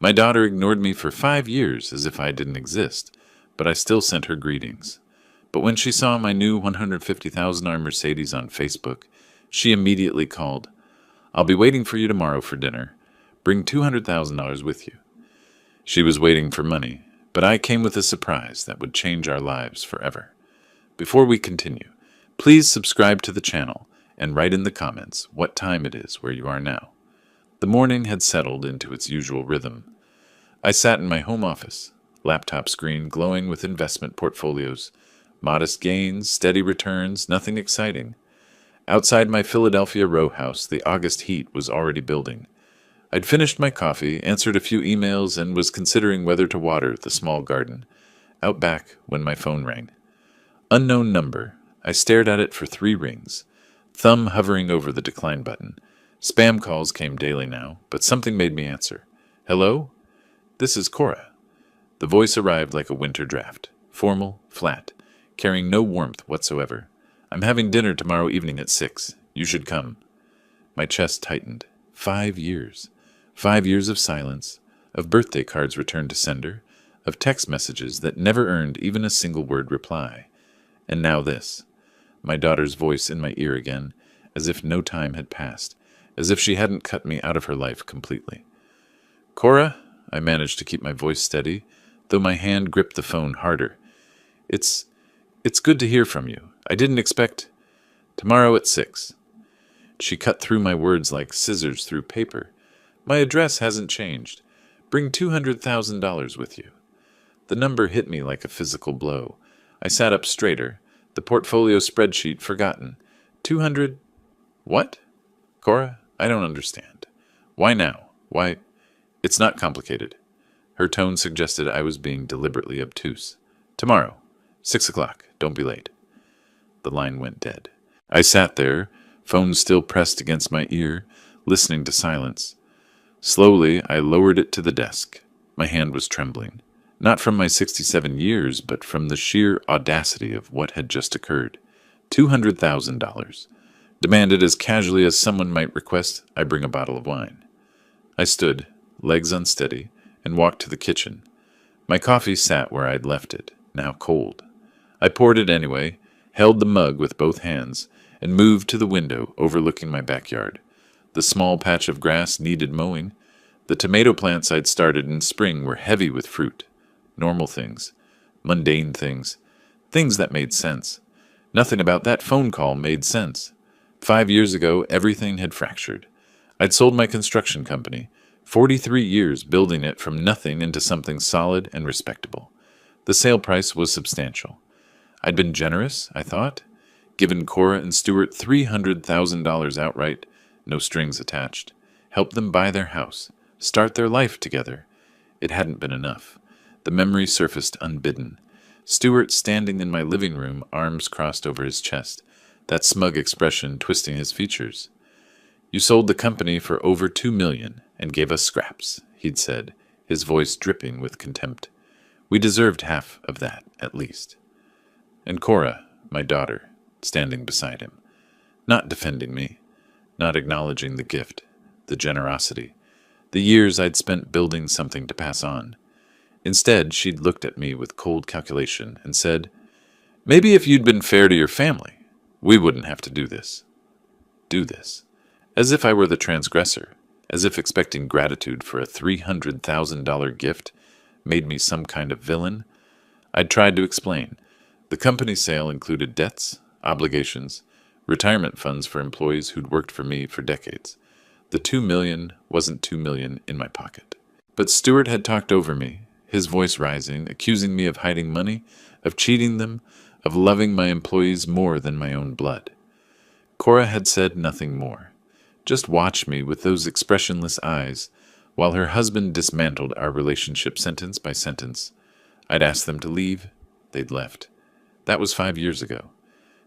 My daughter ignored me for 5 years as if I didn't exist, but I still sent her greetings. But when she saw my new $150,000 Mercedes on Facebook, she immediately called. "I'll be waiting for you tomorrow for dinner. Bring $200,000 with you." She was waiting for money, but I came with a surprise that would change our lives forever. Before we continue, please subscribe to the channel and write in the comments what time it is where you are now. The morning had settled into its usual rhythm. I sat in my home office, laptop screen glowing with investment portfolios. Modest gains, steady returns, nothing exciting. Outside my Philadelphia row house, the August heat was already building. I'd finished my coffee, answered a few emails, and was considering whether to water the small garden out back when my phone rang. Unknown number. I stared at it for 3 rings, thumb hovering over the decline button. Spam calls came daily now, but something made me answer. "Hello? This is Cora." The voice arrived like a winter draft, formal, flat, carrying no warmth whatsoever. "I'm having dinner tomorrow evening at 6. You should come." My chest tightened. 5 years. 5 years of silence, of birthday cards returned to sender, of text messages that never earned even a single word reply. And now this. My daughter's voice in my ear again, as if no time had passed, as if she hadn't cut me out of her life completely. "Cora," I managed to keep my voice steady, though my hand gripped the phone harder. It's good to hear from you. I didn't expect... Tomorrow at 6. She cut through my words like scissors through paper. "My address hasn't changed. Bring $200,000 with you." The number hit me like a physical blow. I sat up straighter, the portfolio spreadsheet forgotten. 200... What? "Cora, I don't understand. Why now? Why... It's not complicated." Her tone suggested I was being deliberately obtuse. "Tomorrow, 6 o'clock. Don't be late." The line went dead. I sat there, phone still pressed against my ear, listening to silence. Slowly, I lowered it to the desk. My hand was trembling. Not from my 67 years, but from the sheer audacity of what had just occurred. $200,000. Demanded as casually as someone might request I bring a bottle of wine. I stood, legs unsteady, and walked to the kitchen. My coffee sat where I'd left it, now cold. I poured it anyway, held the mug with both hands, and moved to the window overlooking my backyard. The small patch of grass needed mowing. The tomato plants I'd started in spring were heavy with fruit. Normal things. Mundane things. Things that made sense. Nothing about that phone call made sense. 5 years ago, everything had fractured. I'd sold my construction company, 43 years building it from nothing into something solid and respectable. The sale price was substantial. I'd been generous, I thought, given Cora and Stuart $300,000 outright, no strings attached, helped them buy their house, start their life together. It hadn't been enough. The memory surfaced unbidden. Stuart standing in my living room, arms crossed over his chest, that smug expression twisting his features. "You sold the company for over $2 million and gave us scraps," he'd said, his voice dripping with contempt. "We deserved half of that, at least." And Cora, my daughter, standing beside him, not defending me, not acknowledging the gift, the generosity, the years I'd spent building something to pass on. Instead, she'd looked at me with cold calculation and said, "Maybe if you'd been fair to your family, we wouldn't have to do this." Do this. As if I were the transgressor, as if expecting gratitude for a $300,000 gift made me some kind of villain. I'd tried to explain. The company sale included debts, obligations, retirement funds for employees who'd worked for me for decades. The $2 million wasn't $2 million in my pocket. But Stuart had talked over me, his voice rising, accusing me of hiding money, of cheating them, of loving my employees more than my own blood. Cora had said nothing more. Just watched me with those expressionless eyes, while her husband dismantled our relationship sentence by sentence. I'd asked them to leave. They'd left. That was 5 years ago.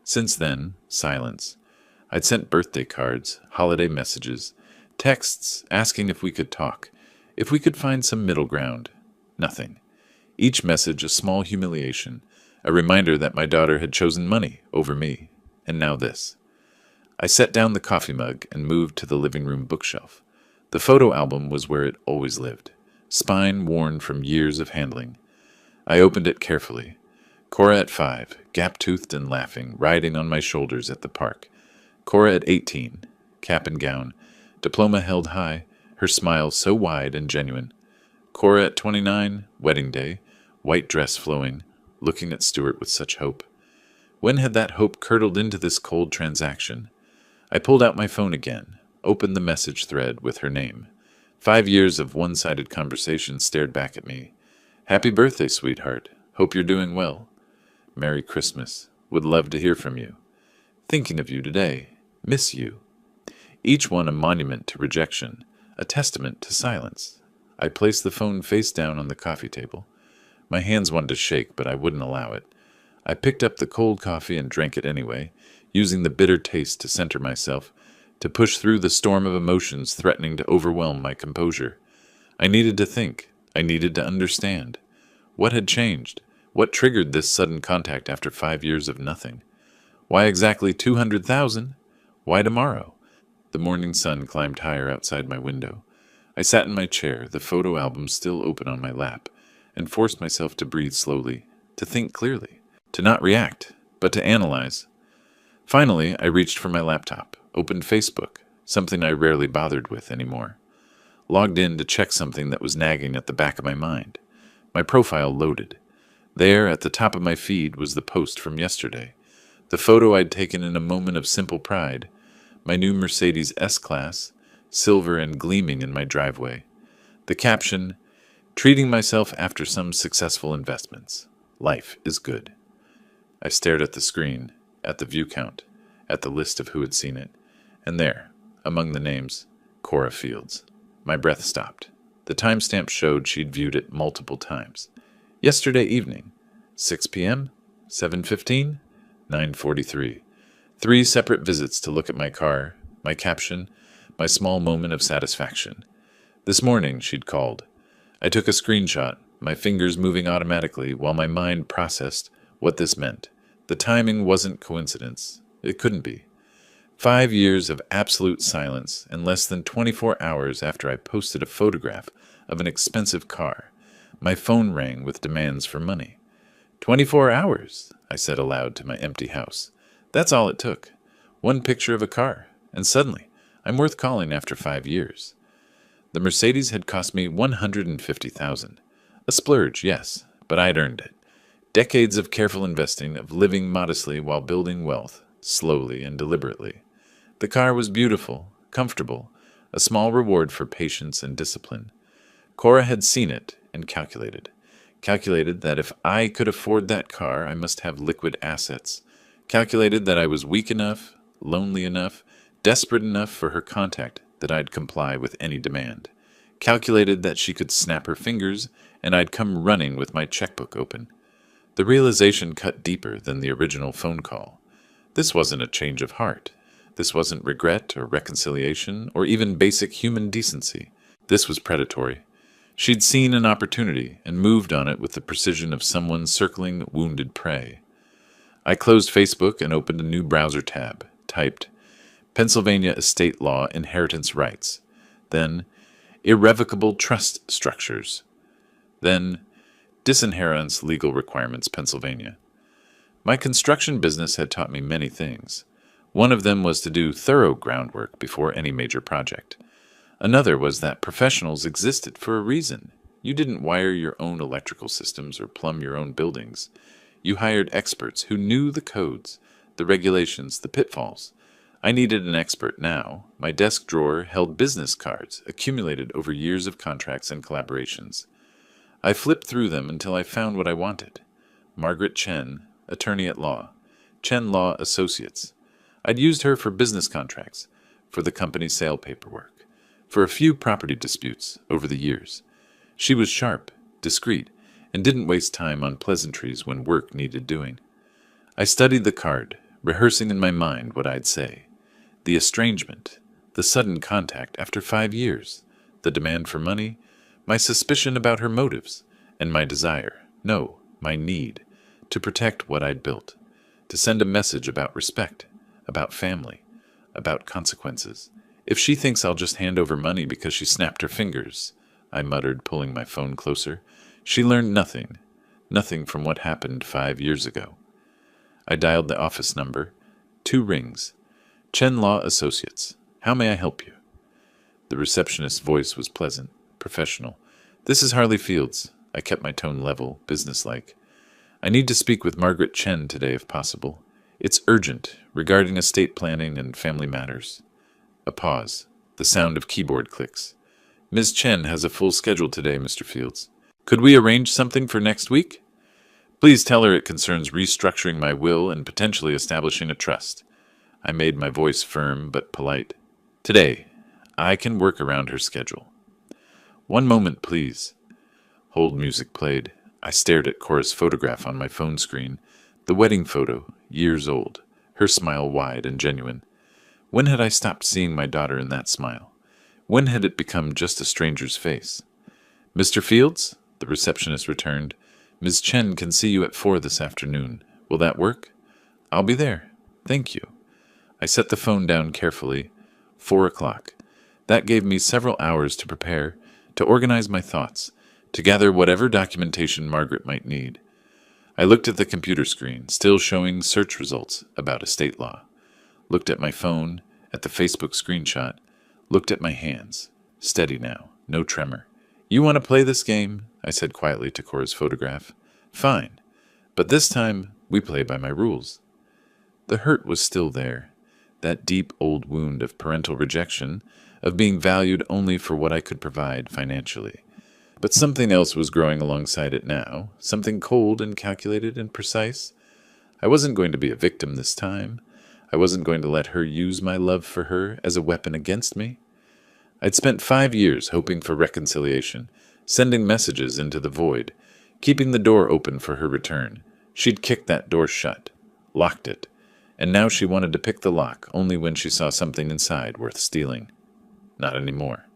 Since then, silence. I'd sent birthday cards, holiday messages, texts asking if we could talk, if we could find some middle ground. Nothing. Each message a small humiliation, a reminder that my daughter had chosen money over me. And now this. I set down the coffee mug and moved to the living room bookshelf. The photo album was where it always lived. spine worn from years of handling. I opened it carefully. Cora at 5, gap-toothed and laughing, riding on my shoulders at the park. Cora at 18, cap and gown, diploma held high, her smile so wide and genuine. Cora at 29, wedding day, white dress flowing, looking at Stuart with such hope. When had that hope curdled into this cold transaction? I pulled out my phone again, opened the message thread with her name. 5 years of one-sided conversation stared back at me. Happy birthday, sweetheart. Hope you're doing well. Merry Christmas. Would love to hear from you. Thinking of you today. Miss you. Each one a monument to rejection, a testament to silence. I placed the phone face down on the coffee table. My hands wanted to shake, but I wouldn't allow it. I picked up the cold coffee and drank it anyway, using the bitter taste to center myself, to push through the storm of emotions threatening to overwhelm my composure. I needed to think. I needed to understand. What had changed? What triggered this sudden contact after 5 years of nothing? Why exactly 200,000? Why tomorrow? The morning sun climbed higher outside my window. I sat in my chair, the photo album still open on my lap, and forced myself to breathe slowly, to think clearly, to not react, but to analyze. Finally, I reached for my laptop, opened Facebook, something I rarely bothered with anymore. Logged in to check something that was nagging at the back of my mind. My profile loaded. There, at the top of my feed, was the post from yesterday. The photo I'd taken in a moment of simple pride. My new Mercedes S-Class, silver and gleaming in my driveway. The caption, treating myself after some successful investments. Life is good. I stared at the screen, at the view count, at the list of who had seen it, and there, among the names, Cora Fields. My breath stopped. The timestamp showed she'd viewed it multiple times. Yesterday evening, 6 p.m., 7:15, 9:43. 3 separate visits to look at my car, my caption, my small moment of satisfaction. This morning, she'd called. I took a screenshot, my fingers moving automatically while my mind processed what this meant. The timing wasn't coincidence. It couldn't be. 5 years of absolute silence and less than 24 hours after I posted a photograph of an expensive car, my phone rang with demands for money. 24 hours, I said aloud to my empty house. That's all it took. One picture of a car, and suddenly, I'm worth calling after 5 years. The Mercedes had cost me $150,000. A splurge, yes, but I'd earned it. Decades of careful investing, of living modestly while building wealth, slowly and deliberately. The car was beautiful, comfortable, a small reward for patience and discipline. Cora had seen it and calculated. Calculated that if I could afford that car, I must have liquid assets. Calculated that I was weak enough, lonely enough, desperate enough for her contact that I'd comply with any demand. Calculated that she could snap her fingers and I'd come running with my checkbook open. The realization cut deeper than the original phone call. This wasn't a change of heart. This wasn't regret or reconciliation or even basic human decency. This was predatory. She'd seen an opportunity and moved on it with the precision of someone circling wounded prey. I closed Facebook and opened a new browser tab, typed Pennsylvania Estate Law Inheritance Rights, then Irrevocable Trust Structures, then Disinheritance Legal Requirements, Pennsylvania. My construction business had taught me many things. One of them was to do thorough groundwork before any major project. Another was that professionals existed for a reason. You didn't wire your own electrical systems or plumb your own buildings. You hired experts who knew the codes, the regulations, the pitfalls. I needed an expert now. My desk drawer held business cards accumulated over years of contracts and collaborations. I flipped through them until I found what I wanted. Margaret Chen, attorney at law. Chen Law Associates. I'd used her for business contracts, for the company sale paperwork, for a few property disputes over the years. She was sharp, discreet, and didn't waste time on pleasantries when work needed doing. I studied the card, rehearsing in my mind what I'd say. The estrangement, the sudden contact after 5 years, the demand for money, my suspicion about her motives, and my desire, no, my need, to protect what I'd built, to send a message about respect, about family, about consequences. If she thinks I'll just hand over money because she snapped her fingers, I muttered, pulling my phone closer. She learned nothing. Nothing from what happened 5 years ago. I dialed the office number. 2 rings. Chen Law Associates. How may I help you? The receptionist's voice was pleasant, professional. This is Harley Fields. I kept my tone level, businesslike. I need to speak with Margaret Chen today if possible. It's urgent, regarding estate planning and family matters. A pause. The sound of keyboard clicks. Ms. Chen has a full schedule today, Mr. Fields. Could we arrange something for next week? Please tell her it concerns restructuring my will and potentially establishing a trust. I made my voice firm but polite. Today, I can work around her schedule. One moment, please. Hold music played. I stared at Cora's photograph on my phone screen. The wedding photo, years old. Her smile wide and genuine. When had I stopped seeing my daughter in that smile? When had it become just a stranger's face? Mr. Fields? The receptionist returned. Ms. Chen can see you at 4 this afternoon. Will that work? I'll be there. Thank you. I set the phone down carefully. 4 o'clock. That gave me several hours to prepare, to organize my thoughts, to gather whatever documentation Margaret might need. I looked at the computer screen, still showing search results about estate law. Looked at my phone, at the Facebook screenshot. Looked at my hands. Steady now, no tremor. You want to play this game? I said quietly to Cora's photograph. Fine. But this time, we play by my rules. The hurt was still there. That deep old wound of parental rejection, of being valued only for what I could provide financially. But something else was growing alongside it now, something cold and calculated and precise. I wasn't going to be a victim this time. I wasn't going to let her use my love for her as a weapon against me. I'd spent 5 years hoping for reconciliation, sending messages into the void, keeping the door open for her return. She'd kicked that door shut, locked it, and now she wanted to pick the lock only when she saw something inside worth stealing. Not anymore.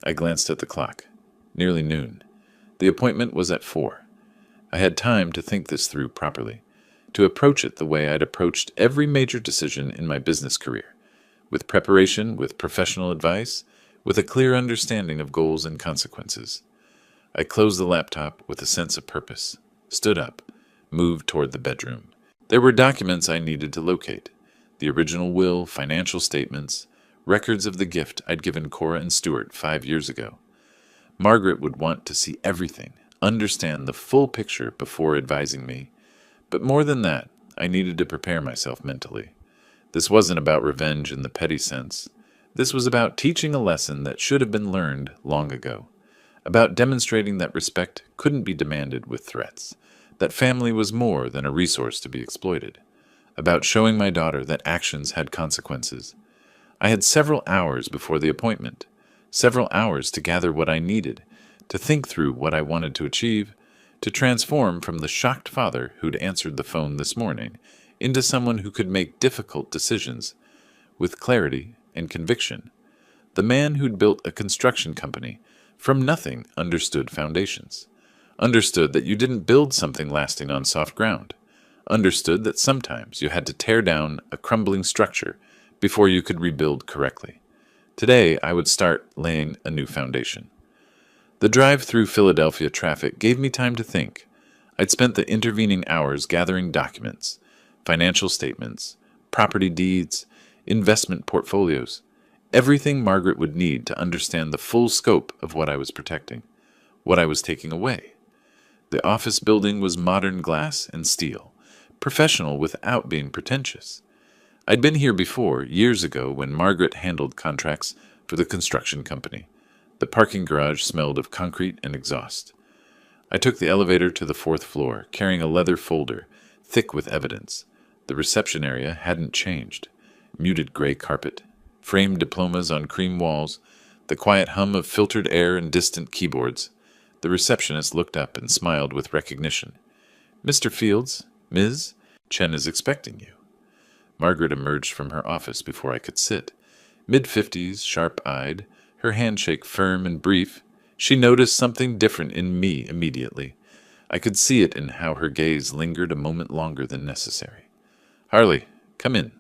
I glanced at the clock. Nearly noon. The appointment was at 4. I had time to think this through properly, to approach it the way I'd approached every major decision in my business career, with preparation, with professional advice, with a clear understanding of goals and consequences. I closed the laptop with a sense of purpose, stood up, moved toward the bedroom. There were documents I needed to locate, the original will, financial statements, records of the gift I'd given Cora and Stuart 5 years ago. Margaret would want to see everything, understand the full picture before advising me. But more than that, I needed to prepare myself mentally. This wasn't about revenge in the petty sense. This was about teaching a lesson that should have been learned long ago. About demonstrating that respect couldn't be demanded with threats. That family was more than a resource to be exploited. About showing my daughter that actions had consequences. I had several hours before the appointment. Several hours to gather what I needed, to think through what I wanted to achieve, to transform from the shocked father who'd answered the phone this morning into someone who could make difficult decisions with clarity and conviction. The man who'd built a construction company from nothing understood foundations, understood that you didn't build something lasting on soft ground, understood that sometimes you had to tear down a crumbling structure before you could rebuild correctly. Today, I would start laying a new foundation. The drive through Philadelphia traffic gave me time to think. I'd spent the intervening hours gathering documents, financial statements, property deeds, investment portfolios, everything Margaret would need to understand the full scope of what I was protecting, what I was taking away. The office building was modern glass and steel, professional without being pretentious. I'd been here before, years ago, when Margaret handled contracts for the construction company. The parking garage smelled of concrete and exhaust. I took the elevator to the 4th floor, carrying a leather folder, thick with evidence. The reception area hadn't changed. Muted gray carpet, framed diplomas on cream walls, the quiet hum of filtered air and distant keyboards. The receptionist looked up and smiled with recognition. Mr. Fields, Ms. Chen is expecting you. Margaret emerged from her office before I could sit. Mid-50s, sharp-eyed, her handshake firm and brief. She noticed something different in me immediately. I could see it in how her gaze lingered a moment longer than necessary. Harley, come in.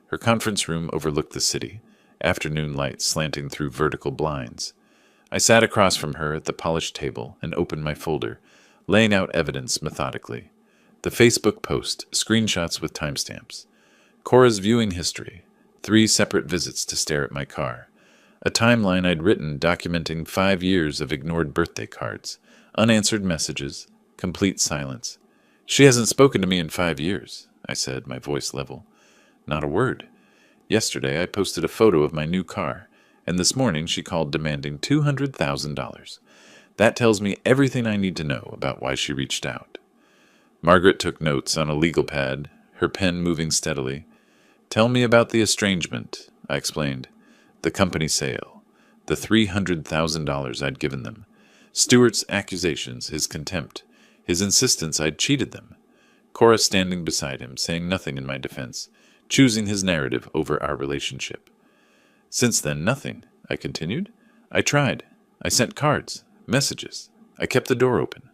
Her conference room overlooked the city, afternoon light slanting through vertical blinds. I sat across from her at the polished table and opened my folder, laying out evidence methodically. The Facebook post, screenshots with timestamps. Cora's viewing history, 3 separate visits to stare at my car. A timeline I'd written documenting 5 years of ignored birthday cards, unanswered messages, complete silence. She hasn't spoken to me in 5 years, I said, my voice level. Not a word. Yesterday I posted a photo of my new car, and this morning she called demanding $200,000. That tells me everything I need to know about why she reached out. Margaret took notes on a legal pad, her pen moving steadily. Tell me about the estrangement, I explained. The company sale, the $300,000 I'd given them, Stuart's accusations, his contempt, his insistence I'd cheated them. Cora standing beside him, saying nothing in my defense, choosing his narrative over our relationship. Since then, nothing, I continued. I tried. I sent cards, messages. I kept the door open.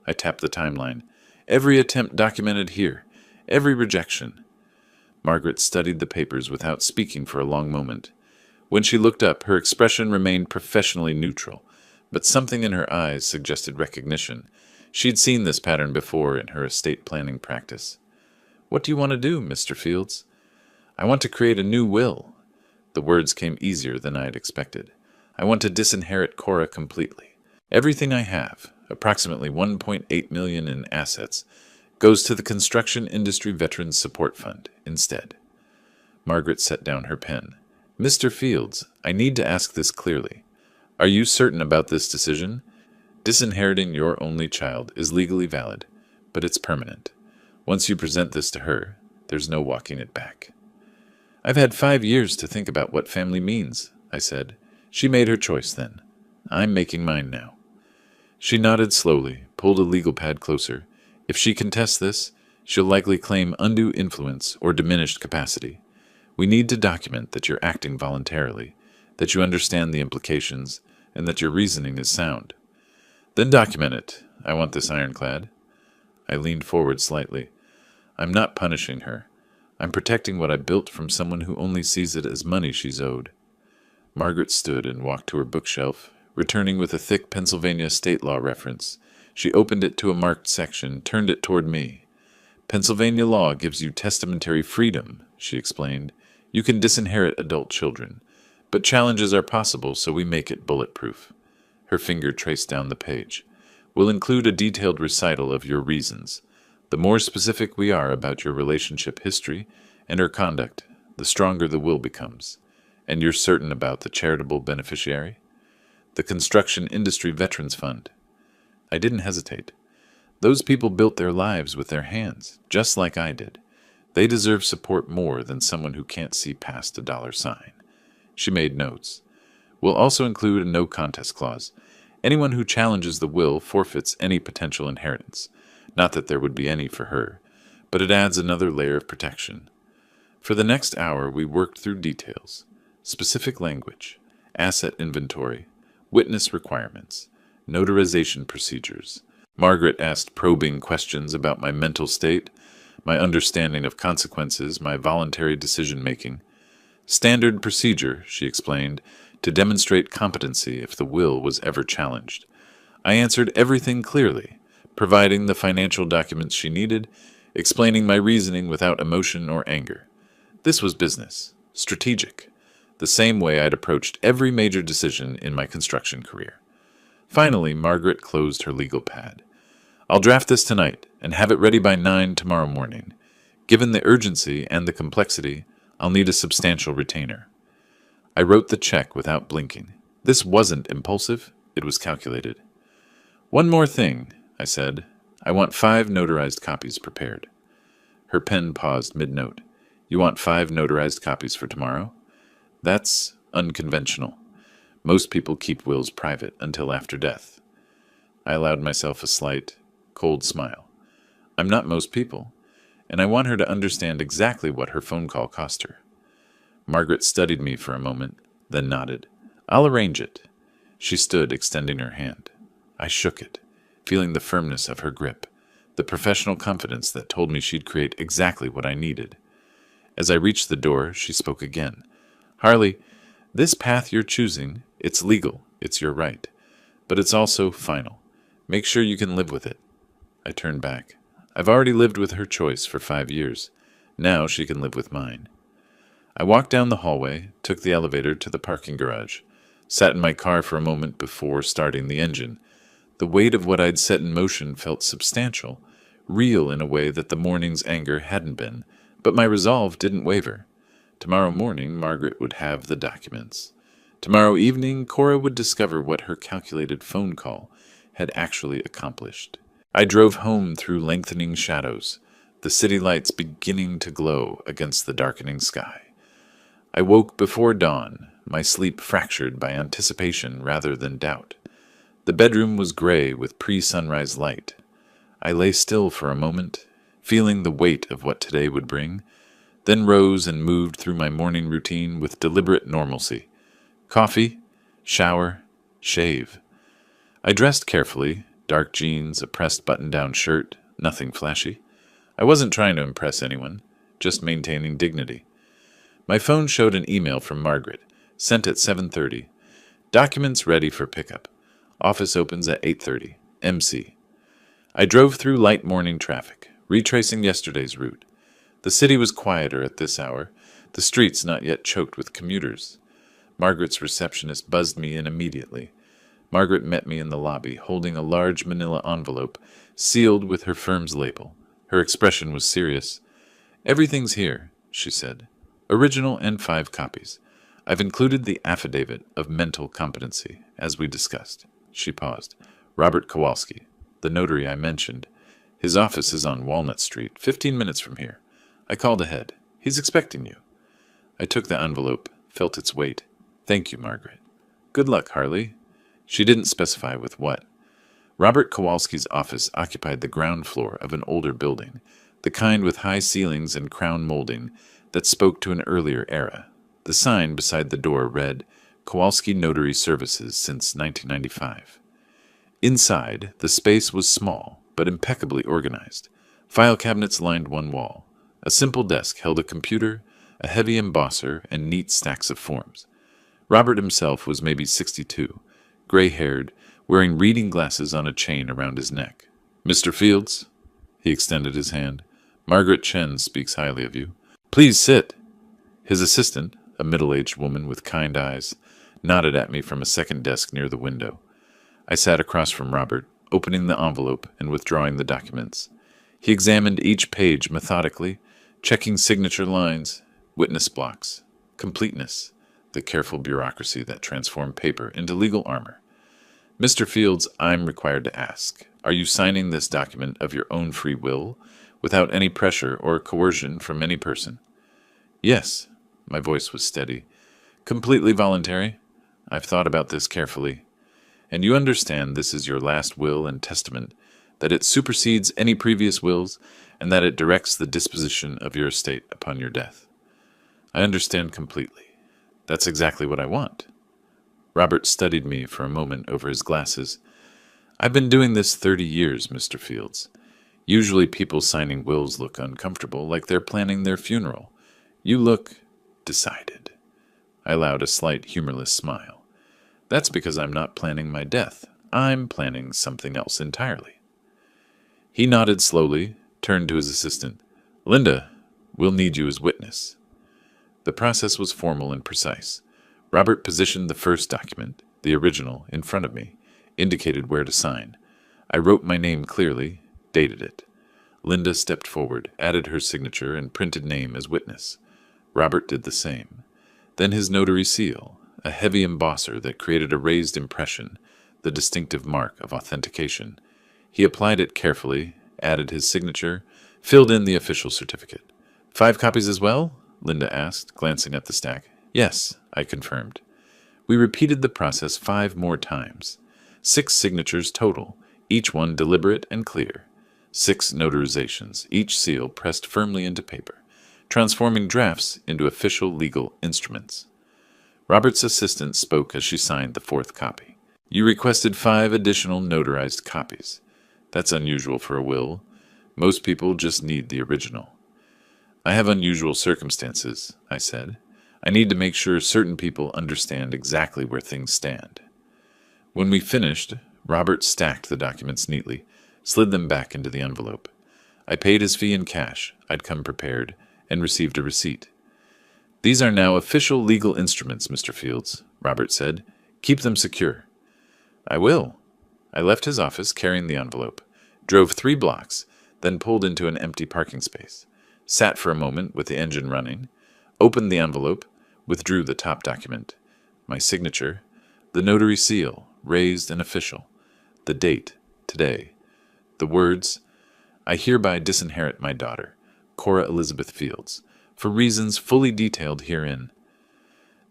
I tapped the timeline. Every attempt documented here. Every rejection. Margaret studied the papers without speaking for a long moment. When she looked up, her expression remained professionally neutral, but something in her eyes suggested recognition. She'd seen this pattern before in her estate planning practice. What do you want to do, Mr. Fields? I want to create a new will. The words came easier than I had expected. I want to disinherit Cora completely. Everything I have, approximately $1.8 million in assets, goes to the Construction Industry Veterans Support Fund instead. Margaret set down her pen. Mr. Fields, I need to ask this clearly. Are you certain about this decision? Disinheriting your only child is legally valid, but it's permanent. Once you present this to her, there's no walking it back. I've had 5 years to think about what family means, I said. She made her choice then. I'm making mine now. She nodded slowly, pulled a legal pad closer. If she contests this, she'll likely claim undue influence or diminished capacity. We need to document that you're acting voluntarily, that you understand the implications, and that your reasoning is sound. Then document it. I want this ironclad. I leaned forward slightly. I'm not punishing her. I'm protecting what I built from someone who only sees it as money she's owed. Margaret stood and walked to her bookshelf, returning with a thick Pennsylvania state law reference. She opened it to a marked section, turned it toward me. Pennsylvania law gives you testamentary freedom, she explained. You can disinherit adult children, but challenges are possible, so we make it bulletproof. Her finger traced down the page. We'll include a detailed recital of your reasons. The more specific we are about your relationship history and her conduct, the stronger the will becomes. And you're certain about the charitable beneficiary? The Construction Industry Veterans Fund. I didn't hesitate. Those people built their lives with their hands, just like I did. They deserve support more than someone who can't see past a dollar sign. She made notes. We'll also include a no contest clause. Anyone who challenges the will forfeits any potential inheritance. Not that there would be any for her, but it adds another layer of protection. For the next hour, we worked through details, specific language, asset inventory, witness requirements, notarization procedures. Margaret asked probing questions about my mental state, my understanding of consequences, my voluntary decision-making. Standard procedure, she explained, to demonstrate competency if the will was ever challenged. I answered everything clearly, providing the financial documents she needed, explaining my reasoning without emotion or anger. This was business, strategic, the same way I'd approached every major decision in my construction career. Finally, Margaret closed her legal pad. I'll draft this tonight and have it ready by 9 tomorrow morning. Given the urgency and the complexity, I'll need a substantial retainer. I wrote the check without blinking. This wasn't impulsive, it was calculated. One more thing, I said. I want 5 notarized copies prepared. Her pen paused mid-note. You want 5 notarized copies for tomorrow? That's unconventional. Most people keep wills private until after death. I allowed myself a slight, cold smile. I'm not most people, and I want her to understand exactly what her phone call cost her. Margaret studied me for a moment, then nodded. I'll arrange it. She stood, extending her hand. I shook it, feeling the firmness of her grip, the professional confidence that told me she'd create exactly what I needed. As I reached the door, she spoke again. Harley, this path you're choosing, it's legal, It's your right. But it's also final. Make sure you can live with it. I turned back. I've already lived with her choice for 5 years. Now she can live with mine. I walked down the hallway, took the elevator to the parking garage, sat in my car for a moment before starting the engine. The weight of what I'd set in motion felt substantial, real in a way that the morning's anger hadn't been, but my resolve didn't waver. Tomorrow morning, Margaret would have the documents. Tomorrow evening, Cora would discover what her calculated phone call had actually accomplished. I drove home through lengthening shadows, the city lights beginning to glow against the darkening sky. I woke before dawn, my sleep fractured by anticipation rather than doubt. The bedroom was gray with pre-sunrise light. I lay still for a moment, feeling the weight of what today would bring, then rose and moved through my morning routine with deliberate normalcy. Coffee, shower, shave. I dressed carefully, dark jeans, a pressed button-down shirt, nothing flashy. I wasn't trying to impress anyone, just maintaining dignity. My phone showed an email from Margaret, sent at 7:30. Documents ready for pickup. Office opens at 8:30. MC. I drove through light morning traffic, retracing yesterday's route. The city was quieter at this hour, the streets not yet choked with commuters. Margaret's receptionist buzzed me in immediately. Margaret met me in the lobby, holding a large manila envelope, sealed with her firm's label. Her expression was serious. "Everything's here," she said. "Original and 5 copies. I've included the affidavit of mental competency, as we discussed." She paused. "Robert Kowalski, the notary I mentioned. His office is on Walnut Street, 15 minutes from here. I called ahead. He's expecting you." I took the envelope, felt its weight. "Thank you, Margaret." "Good luck, Harley." She didn't specify with what. Robert Kowalski's office occupied the ground floor of an older building, the kind with high ceilings and crown molding that spoke to an earlier era. The sign beside the door read, "Kowalski Notary Services since 1995. Inside, the space was small, but impeccably organized. File cabinets lined one wall. A simple desk held a computer, a heavy embosser, and neat stacks of forms. Robert himself was maybe 62, gray-haired, wearing reading glasses on a chain around his neck. "Mr. Fields?" He extended his hand. "Margaret Chen speaks highly of you. Please sit." His assistant, a middle-aged woman with kind eyes, nodded at me from a second desk near the window. I sat across from Robert, opening the envelope and withdrawing the documents. He examined each page methodically, checking signature lines, witness blocks, completeness, the careful bureaucracy that transformed paper into legal armor. "Mr. Fields, I'm required to ask, are you signing this document of your own free will, without any pressure or coercion from any person?" "Yes." My voice was steady. "Completely voluntary. I've thought about this carefully. And you understand this is your last will and testament, that it supersedes any previous wills, and that it directs the disposition of your estate upon your death." "I understand completely. That's exactly what I want." Robert studied me for a moment over his glasses. "I've been doing this 30 years, Mr. Fields. Usually people signing wills look uncomfortable, like they're planning their funeral. You look decided." I allowed a slight humorless smile. "That's because I'm not planning my death. I'm planning something else entirely." He nodded slowly, turned to his assistant. "Linda, we'll need you as witness." The process was formal and precise. Robert positioned the first document, the original, in front of me, indicated where to sign. I wrote my name clearly, dated it. Linda stepped forward, added her signature, and printed name as witness. Robert did the same. Then his notary seal, a heavy embosser that created a raised impression, the distinctive mark of authentication. He applied it carefully, added his signature, filled in the official certificate. "5 copies as well?" Linda asked, glancing at the stack. "Yes," I confirmed. We repeated the process 5 more times. 6 signatures total, each one deliberate and clear. 6 notarizations, each seal pressed firmly into paper, transforming drafts into official legal instruments. Robert's assistant spoke as she signed the 4th copy. "You requested 5 additional notarized copies. That's unusual for a will. Most people just need the original." "I have unusual circumstances," I said. "I need to make sure certain people understand exactly where things stand." When we finished, Robert stacked the documents neatly, slid them back into the envelope. I paid his fee in cash, I'd come prepared, and received a receipt. "These are now official legal instruments, Mr. Fields," Robert said. "Keep them secure." "I will." I left his office carrying the envelope, drove 3 blocks, then pulled into an empty parking space, sat for a moment with the engine running, opened the envelope, withdrew the top document. My signature, the notary seal, raised and official, the date, today, the words, "I hereby disinherit my daughter, Cora Elizabeth Fields, for reasons fully detailed herein."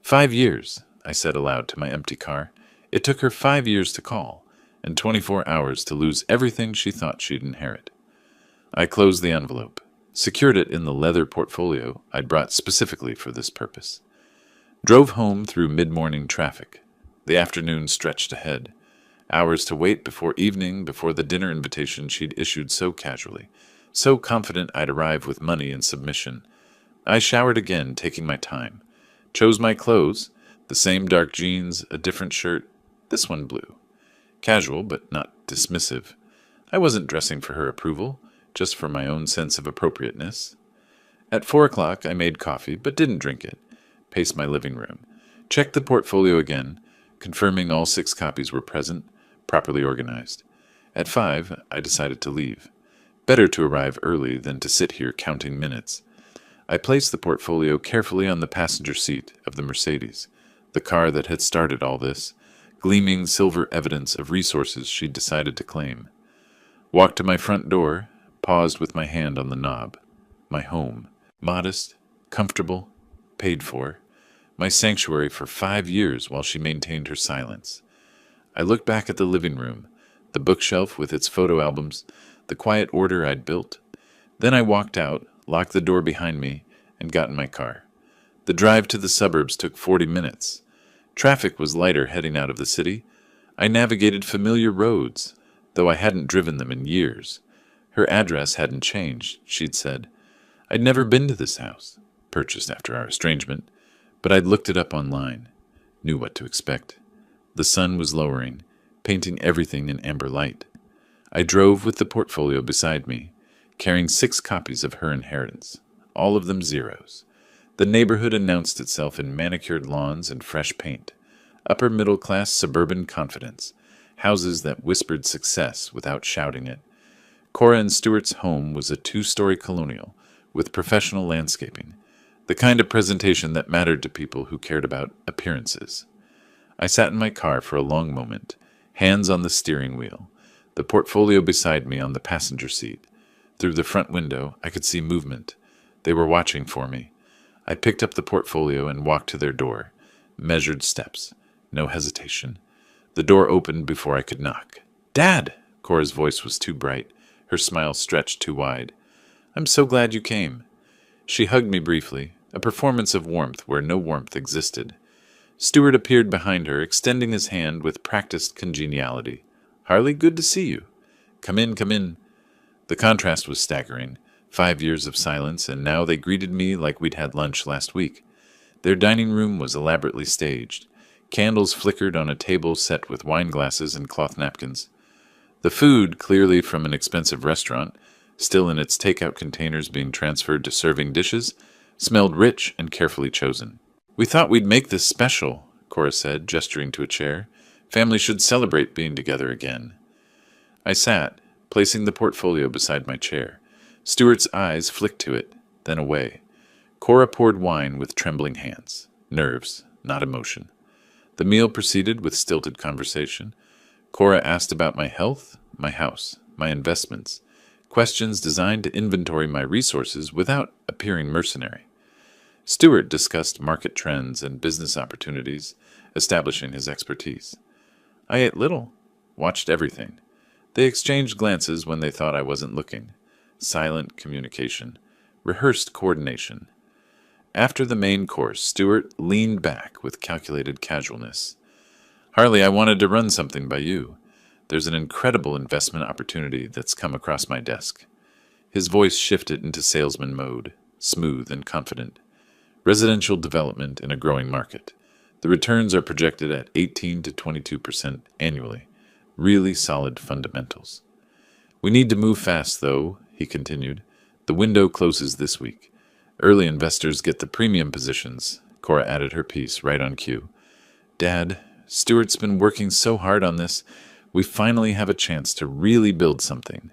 5 years, I said aloud to my empty car. It took her 5 years to call, and 24 hours to lose everything she thought she'd inherit. I closed the envelope, secured it in the leather portfolio I'd brought specifically for this purpose. Drove home through mid-morning traffic. The afternoon stretched ahead. Hours to wait before evening, before the dinner invitation she'd issued so casually, so confident I'd arrive with money in submission. I showered again, taking my time. Chose my clothes, the same dark jeans, a different shirt, this one blue. Casual, but not dismissive. I wasn't dressing for her approval, just for my own sense of appropriateness. At 4 o'clock, I made coffee, but didn't drink it. Paced my living room. Checked the portfolio again, confirming all 6 copies were present, properly organized. At 5, I decided to leave. Better to arrive early than to sit here counting minutes. I placed the portfolio carefully on the passenger seat of the Mercedes, the car that had started all this, gleaming silver evidence of resources she'd decided to claim. Walked to my front door, paused with my hand on the knob. My home. Modest, comfortable, paid for. My sanctuary for 5 years while she maintained her silence. I looked back at the living room, the bookshelf with its photo albums, the quiet order I'd built. Then I walked out, locked the door behind me, and got in my car. The drive to the suburbs took 40 minutes. Traffic was lighter heading out of the city. I navigated familiar roads, though I hadn't driven them in years. Her address hadn't changed, she'd said. I'd never been to this house, purchased after our estrangement, but I'd looked it up online, knew what to expect. The sun was lowering, painting everything in amber light. I drove with the portfolio beside me, carrying 6 copies of her inheritance, all of them zeros. The neighborhood announced itself in manicured lawns and fresh paint, upper-middle-class suburban confidence, houses that whispered success without shouting it. Cora and Stuart's home was a 2-story colonial with professional landscaping, the kind of presentation that mattered to people who cared about appearances. I sat in my car for a long moment, hands on the steering wheel, the portfolio beside me on the passenger seat. Through the front window, I could see movement. They were watching for me. I picked up the portfolio and walked to their door. Measured steps. No hesitation. The door opened before I could knock. "Dad!" Cora's voice was too bright. Her smile stretched too wide. "I'm so glad you came." She hugged me briefly, a performance of warmth where no warmth existed. Stuart appeared behind her, extending his hand with practiced congeniality. "Harley, good to see you." Come in, come in." The contrast was staggering. 5 years of silence, and now they greeted me like we'd had lunch last week. Their dining room was elaborately staged. Candles flickered on a table set with wine glasses and cloth napkins. The food, clearly from an expensive restaurant, still in its takeout containers being transferred to serving dishes, smelled rich and carefully chosen. "We thought we'd make this special," Cora said, gesturing to a chair. "Family should celebrate being together again." I sat, placing the portfolio beside my chair. Stuart's eyes flicked to it, then away. Cora poured wine with trembling hands. Nerves, not emotion. The meal proceeded with stilted conversation. Cora asked about my health, my house, my investments, questions designed to inventory my resources without appearing mercenary. Stuart discussed market trends and business opportunities, establishing his expertise. I ate little, watched everything. They exchanged glances when they thought I wasn't looking. Silent communication, rehearsed coordination. After the main course, Stuart leaned back with calculated casualness. "Harley, I wanted to run something by you. There's an incredible investment opportunity that's come across my desk." His voice shifted into salesman mode, smooth and confident. Residential development in a growing market. The returns are projected at 18 to 22% annually. Really solid fundamentals. We need to move fast, though, he continued. The window closes this week. Early investors get the premium positions. Cora added her piece right on cue. Dad, Stuart's been working so hard on this. We finally have a chance to really build something.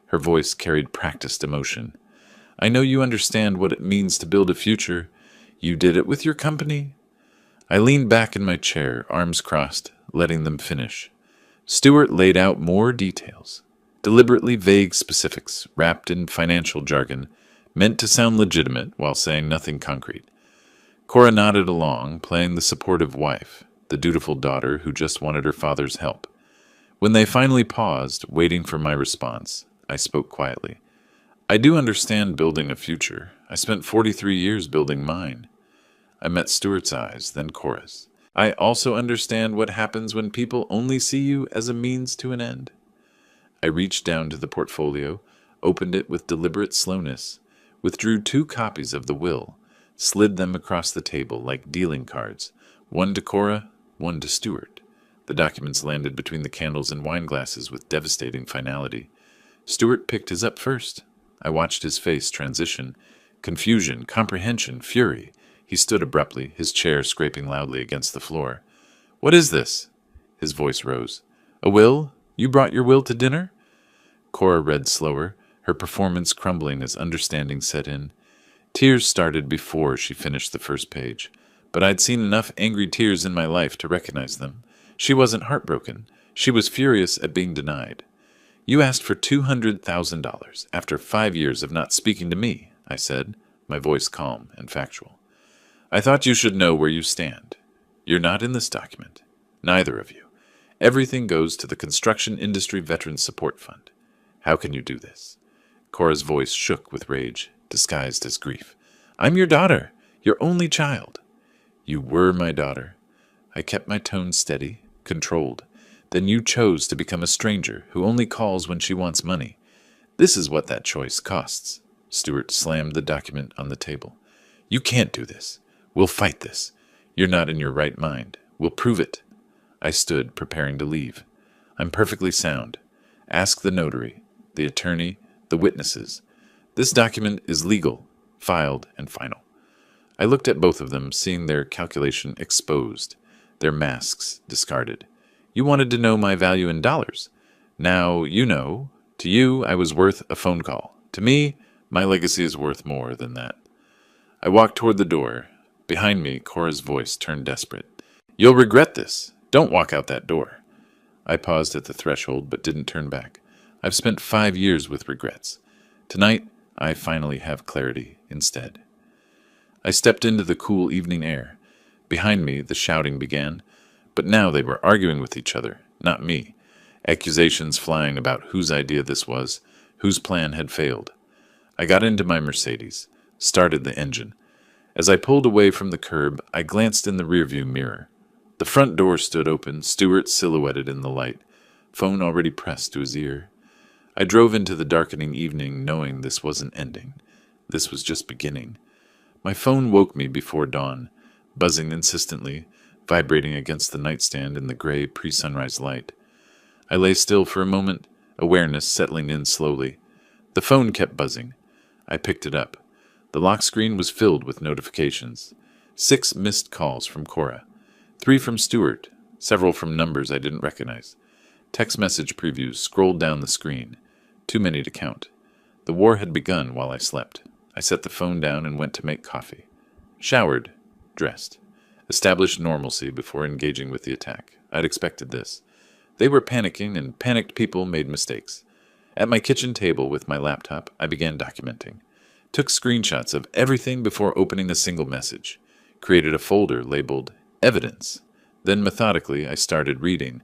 Her voice carried practiced emotion. I know you understand what it means to build a future. You did it with your company. I leaned back in my chair, arms crossed, letting them finish. Stuart laid out more details. Deliberately vague specifics, wrapped in financial jargon, meant to sound legitimate while saying nothing concrete. Cora nodded along, playing the supportive wife, the dutiful daughter who just wanted her father's help. When they finally paused, waiting for my response, I spoke quietly. I do understand building a future. I spent 43 years building mine. I met Stuart's eyes, then Cora's. I also understand what happens when people only see you as a means to an end. I reached down to the portfolio, opened it with deliberate slowness, withdrew 2 copies of the will, slid them across the table like dealing cards, one to Cora, one to Stuart. The documents landed between the candles and wine glasses with devastating finality. Stuart picked his up first. I watched his face transition. Confusion, comprehension, fury. He stood abruptly, his chair scraping loudly against the floor. What is this? His voice rose. A will? You brought your will to dinner? Cora read slower, her performance crumbling as understanding set in. Tears started before she finished the first page, but I'd seen enough angry tears in my life to recognize them. She wasn't heartbroken. She was furious at being denied. You asked for $200,000 after 5 years of not speaking to me, I said, my voice calm and factual. I thought you should know where you stand. You're not in this document. Neither of you. Everything goes to the Construction Industry Veterans Support Fund. How can you do this? Cora's voice shook with rage, disguised as grief. I'm your daughter, your only child. You were my daughter. I kept my tone steady, controlled. Then you chose to become a stranger who only calls when she wants money. This is what that choice costs. Stuart slammed the document on the table. You can't do this. We'll fight this. You're not in your right mind. We'll prove it. I stood, preparing to leave. I'm perfectly sound. Ask the notary, the attorney, the witnesses. This document is legal, filed, and final. I looked at both of them, seeing their calculation exposed, their masks discarded. You wanted to know my value in dollars. Now you know. To you, I was worth a phone call. To me, my legacy is worth more than that. I walked toward the door. Behind me, Cora's voice turned desperate. You'll regret this. Don't walk out that door. I paused at the threshold, but didn't turn back. I've spent 5 years with regrets. Tonight, I finally have clarity instead. I stepped into the cool evening air. Behind me, the shouting began, but now they were arguing with each other, not me. Accusations flying about whose idea this was, whose plan had failed. I got into my Mercedes, started the engine. As I pulled away from the curb, I glanced in the rearview mirror. The front door stood open, Stuart silhouetted in the light, phone already pressed to his ear. I drove into the darkening evening knowing this wasn't ending. This was just beginning. My phone woke me before dawn, buzzing insistently, vibrating against the nightstand in the gray pre-sunrise light. I lay still for a moment, awareness settling in slowly. The phone kept buzzing. I picked it up. The lock screen was filled with notifications. 6 missed calls from Cora. 3 from Stuart, several from numbers I didn't recognize. Text message previews scrolled down the screen. Too many to count. The war had begun while I slept. I set the phone down and went to make coffee. Showered. Dressed. Established normalcy before engaging with the attack. I'd expected this. They were panicking, and panicked people made mistakes. At my kitchen table with my laptop, I began documenting. Took screenshots of everything before opening a single message. Created a folder labeled Evidence. Then methodically, I started reading.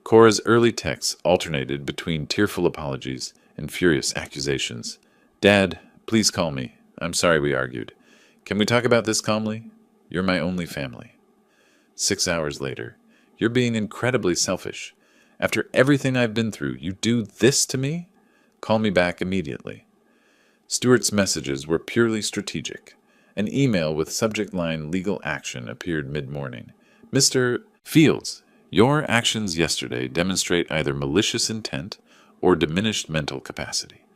Cora's early texts alternated between tearful apologies and furious accusations. Dad, please call me. I'm sorry we argued. Can we talk about this calmly? You're my only family. 6 hours later. You're being incredibly selfish. After everything I've been through, you do this to me? Call me back immediately. Stuart's messages were purely strategic. An email with subject line legal action appeared mid-morning. Mr. Fields, your actions yesterday demonstrate either malicious intent or diminished mental capacity.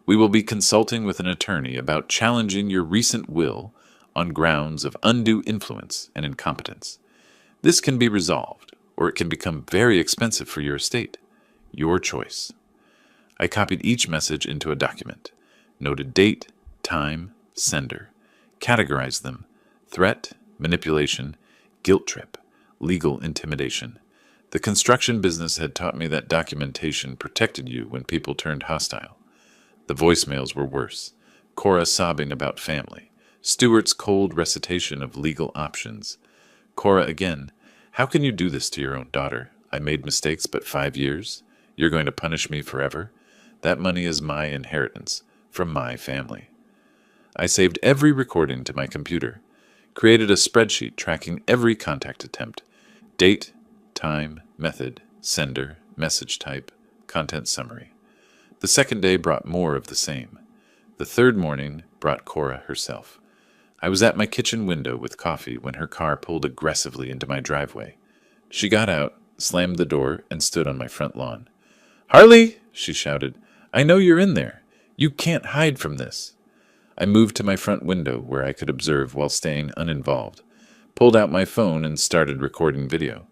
We will be consulting with an attorney about challenging your recent will on grounds of undue influence and incompetence. This can be resolved, or it can become very expensive for your estate. Your choice. I copied each message into a document, noted date, time, sender, categorized them: threat, manipulation, guilt trip, legal intimidation. The construction business had taught me that documentation protected you when people turned hostile. The voicemails were worse. Cora sobbing about family. Stuart's cold recitation of legal options. Cora again. How can you do this to your own daughter? I made mistakes, but 5 years? You're going to punish me forever? That money is my inheritance, from my family. I saved every recording to my computer. Created a spreadsheet tracking every contact attempt. Date, time, method, sender, message type, content summary. The second day brought more of the same. The third morning brought Cora herself. I was at my kitchen window with coffee when her car pulled aggressively into my driveway. She got out, slammed the door, and stood on my front lawn. "Harley!" she shouted. "I know you're in there. You can't hide from this." I moved to my front window where I could observe while staying uninvolved, pulled out my phone and started recording video.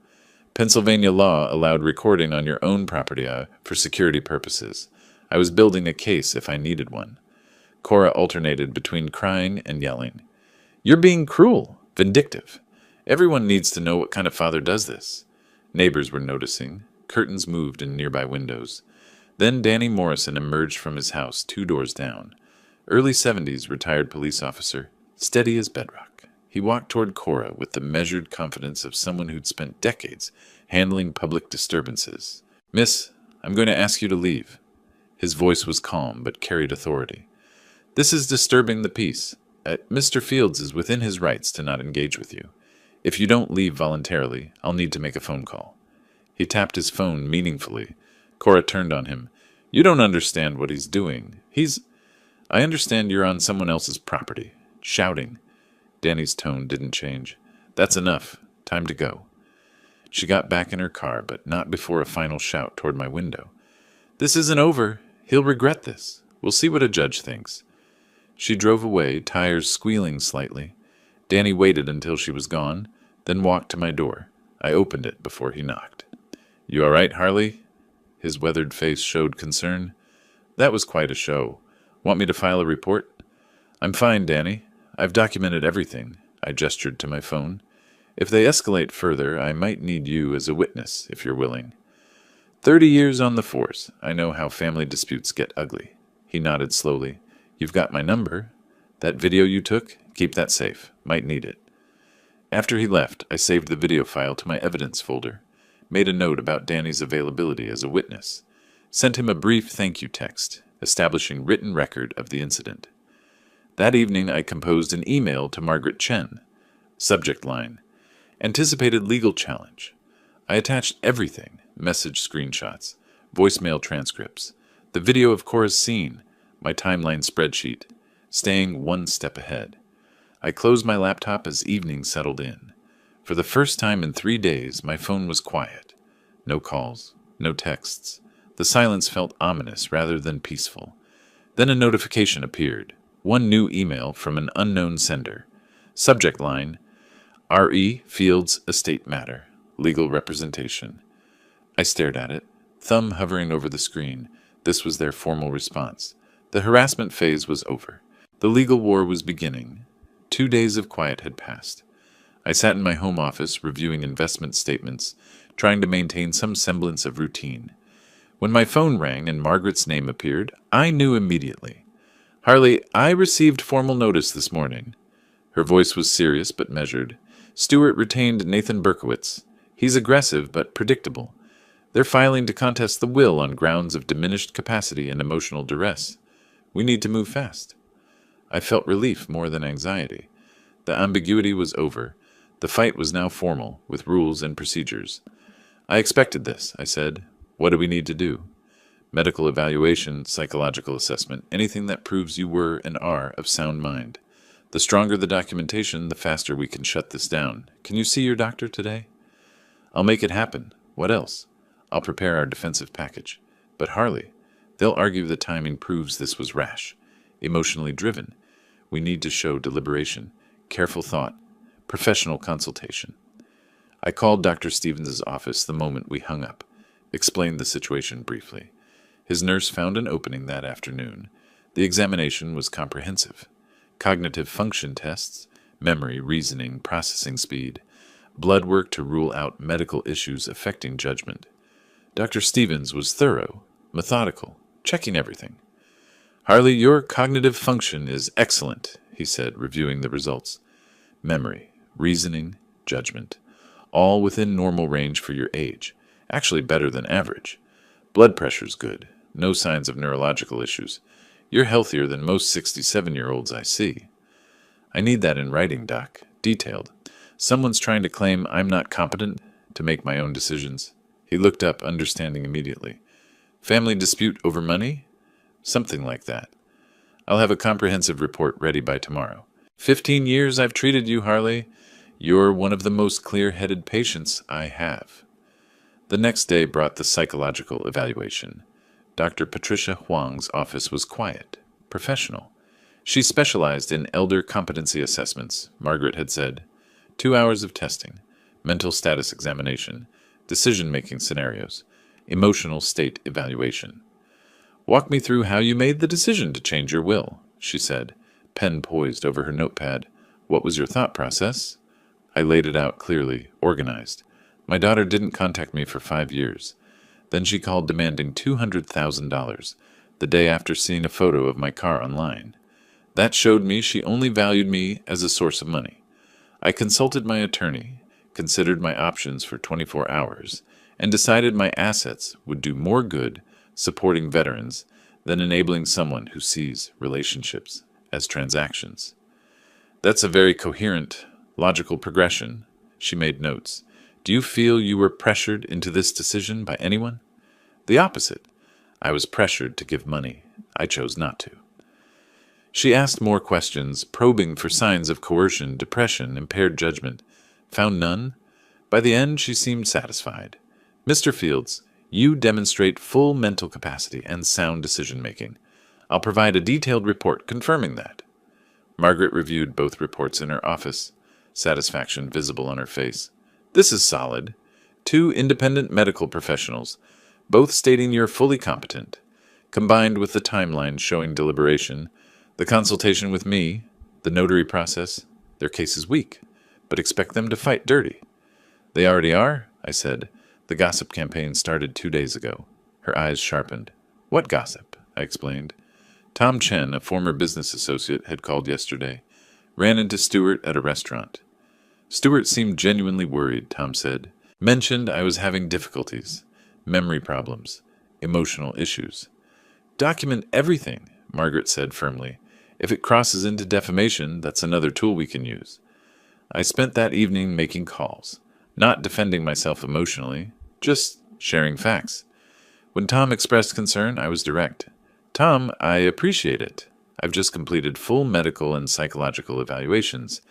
Pennsylvania law allowed recording on your own property for security purposes. I was building a case if I needed one. Cora alternated between crying and yelling. "You're being cruel, vindictive. Everyone needs to know what kind of father does this." Neighbors were noticing. Curtains moved in nearby windows. Then Danny Morrison emerged from his house 2 doors down. Early 70s retired police officer, steady as bedrock. He walked toward Cora with the measured confidence of someone who'd spent decades handling public disturbances. "Miss, I'm going to ask you to leave." His voice was calm but carried authority. "This is disturbing the peace. Mr. Fields is within his rights to not engage with you. If you don't leave voluntarily, I'll need to make a phone call." He tapped his phone meaningfully. Cora turned on him. "You don't understand what he's doing. I understand you're on someone else's property. Shouting." Danny's tone didn't change. "That's enough. Time to go." She got back in her car, but not before a final shout toward my window. "This isn't over. He'll regret this. We'll see what a judge thinks." She drove away, tires squealing slightly. Danny waited until she was gone, then walked to my door. I opened it before he knocked. "You all right, Harley?" His weathered face showed concern. "That was quite a show. Want me to file a report?" "I'm fine, Danny. I've documented everything." I gestured to my phone. "If they escalate further, I might need you as a witness, if you're willing." 30 years on the force. I know how family disputes get ugly." He nodded slowly. "You've got my number. That video you took, keep that safe. Might need it." After he left, I saved the video file to my evidence folder, made a note about Danny's availability as a witness, sent him a brief thank you text, establishing written record of the incident. That evening, I composed an email to Margaret Chen. Subject line: anticipated legal challenge. I attached everything: message screenshots, voicemail transcripts, the video of Cora's scene, my timeline spreadsheet, staying one step ahead. I closed my laptop as evening settled in. For the first time in 3 days, my phone was quiet. No calls, no texts. The silence felt ominous rather than peaceful. Then a notification appeared. One new email from an unknown sender. Subject line: R.E. Fields Estate Matter. Legal representation. I stared at it, thumb hovering over the screen. This was their formal response. The harassment phase was over. The legal war was beginning. 2 days of quiet had passed. I sat in my home office reviewing investment statements, trying to maintain some semblance of routine. When my phone rang and Margaret's name appeared, I knew immediately. "Harley, I received formal notice this morning." Her voice was serious but measured. "Stuart retained Nathan Berkowitz. He's aggressive but predictable. They're filing to contest the will on grounds of diminished capacity and emotional duress. We need to move fast." I felt relief more than anxiety. The ambiguity was over. The fight was now formal, with rules and procedures. "I expected this," I said. "What do we need to do?" "Medical evaluation, psychological assessment, anything that proves you were and are of sound mind. The stronger the documentation, the faster we can shut this down. Can you see your doctor today?" I'll make it happen. What else? I'll prepare our defensive package. But Harley, they'll argue the timing proves this was rash, emotionally driven. We need to show deliberation, careful thought, professional consultation. I called Dr. Stevens' office the moment we hung up, explained the situation briefly. His nurse found an opening that afternoon. The examination was comprehensive. Cognitive function tests, memory, reasoning, processing speed, blood work to rule out medical issues affecting judgment. Dr. Stevens was thorough, methodical, checking everything. Harley, your cognitive function is excellent, he said, reviewing the results. Memory, reasoning, judgment, all within normal range for your age, actually better than average. Blood pressure's good, no signs of neurological issues. You're healthier than most 67-year-olds I see. I need that in writing, Doc, detailed. Someone's trying to claim I'm not competent to make my own decisions. He looked up, understanding immediately. Family dispute over money? Something like that. I'll have a comprehensive report ready by tomorrow. 15 years I've treated you, Harley. You're one of the most clear-headed patients I have. The next day brought the psychological evaluation. Dr. Patricia Huang's office was quiet, professional. She specialized in elder competency assessments, Margaret had said. 2 hours of testing, mental status examination, decision-making scenarios, emotional state evaluation. Walk me through how you made the decision to change your will, she said, pen poised over her notepad. What was your thought process? I laid it out clearly, organized. My daughter didn't contact me for 5 years. Then she called demanding $200,000 the day after seeing a photo of my car online. That showed me she only valued me as a source of money. I consulted my attorney, considered my options for 24 hours, and decided my assets would do more good supporting veterans than enabling someone who sees relationships as transactions. That's a very coherent, logical progression. She made notes. Do you feel you were pressured into this decision by anyone? The opposite. I was pressured to give money. I chose not to. She asked more questions, probing for signs of coercion, depression, impaired judgment. Found none? By the end, she seemed satisfied. Mr. Fields, you demonstrate full mental capacity and sound decision-making. I'll provide a detailed report confirming that. Margaret reviewed both reports in her office, satisfaction visible on her face. This is solid. 2 independent medical professionals, both stating you're fully competent, combined with the timeline showing deliberation, the consultation with me, the notary process. Their case is weak, but expect them to fight dirty. They already are, I said. The gossip campaign started 2 days ago. Her eyes sharpened. What gossip? I explained. Tom Chen, a former business associate, had called yesterday. Ran into Stewart at a restaurant. Stewart seemed genuinely worried, Tom said. Mentioned I was having difficulties, memory problems, emotional issues. Document everything, Margaret said firmly. If it crosses into defamation, that's another tool we can use. I spent that evening making calls, not defending myself emotionally, just sharing facts. When Tom expressed concern, I was direct. Tom, I appreciate it. I've just completed full medical and psychological evaluations.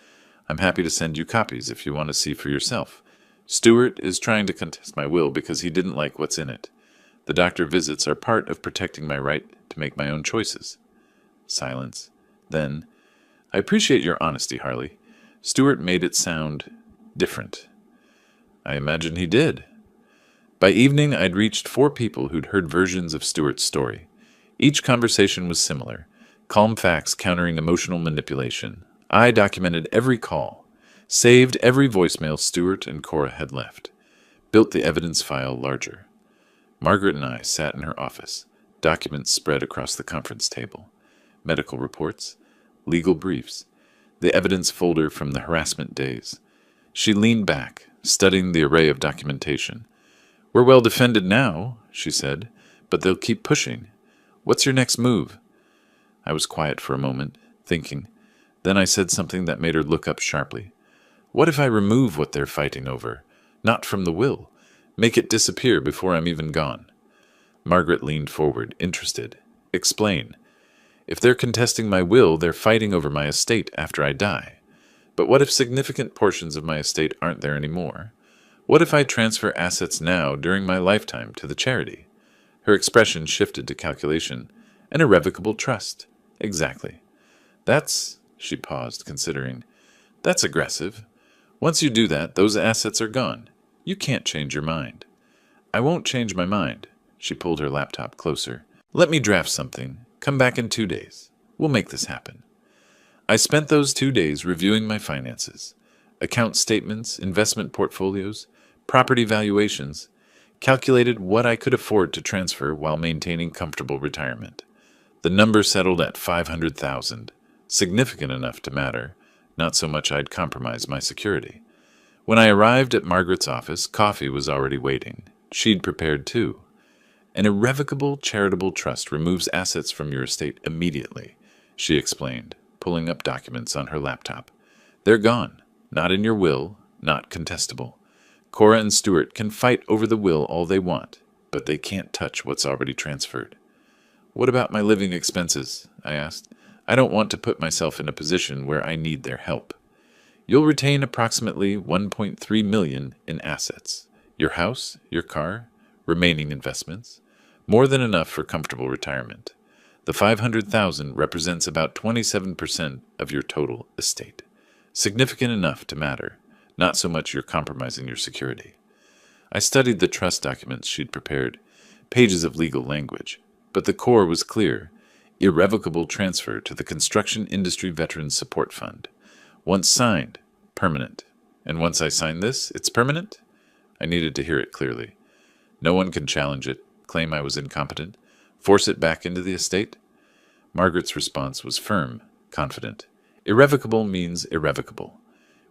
I'm happy to send you copies if you want to see for yourself. Stewart is trying to contest my will because he didn't like what's in it. The doctor visits are part of protecting my right to make my own choices. Silence. Then, I appreciate your honesty, Harley. Stewart made it sound different. I imagine he did. By evening, I'd reached 4 people who'd heard versions of Stewart's story. Each conversation was similar, calm facts countering emotional manipulation. I documented every call, saved every voicemail Stewart and Cora had left, built the evidence file larger. Margaret and I sat in her office, documents spread across the conference table, medical reports, legal briefs, the evidence folder from the harassment days. She leaned back, studying the array of documentation. We're well defended now, she said, but they'll keep pushing. What's your next move? I was quiet for a moment, thinking. Then I said something that made her look up sharply. What if I remove what they're fighting over? Not from the will. Make it disappear before I'm even gone. Margaret leaned forward, interested. Explain. If they're contesting my will, they're fighting over my estate after I die. But what if significant portions of my estate aren't there anymore? What if I transfer assets now during my lifetime to the charity? Her expression shifted to calculation. An irrevocable trust. Exactly. She paused, considering. That's aggressive. Once you do that, those assets are gone. You can't change your mind. I won't change my mind. She pulled her laptop closer. Let me draft something. Come back in 2 days. We'll make this happen. I spent those 2 days reviewing my finances. Account statements, investment portfolios, property valuations, calculated what I could afford to transfer while maintaining comfortable retirement. The number settled at $500,000, significant enough to matter, not so much I'd compromise my security. When I arrived at Margaret's office, coffee was already waiting. She'd prepared too. An irrevocable charitable trust removes assets from your estate immediately, she explained, pulling up documents on her laptop. They're gone. Not in your will, not contestable. Cora and Stuart can fight over the will all they want, but they can't touch what's already transferred. What about my living expenses? I asked. I don't want to put myself in a position where I need their help. You'll retain approximately $1.3 million in assets. Your house, your car, remaining investments. More than enough for comfortable retirement. The $500,000 represents about 27% of your total estate. Significant enough to matter, not so much you're compromising your security. I studied the trust documents she'd prepared, pages of legal language, but the core was clear. Irrevocable transfer to the Construction Industry Veterans Support Fund. Once signed, permanent. And once I sign this, it's permanent? I needed to hear it clearly. No one can challenge it, claim I was incompetent, force it back into the estate? Margaret's response was firm, confident. Irrevocable means irrevocable.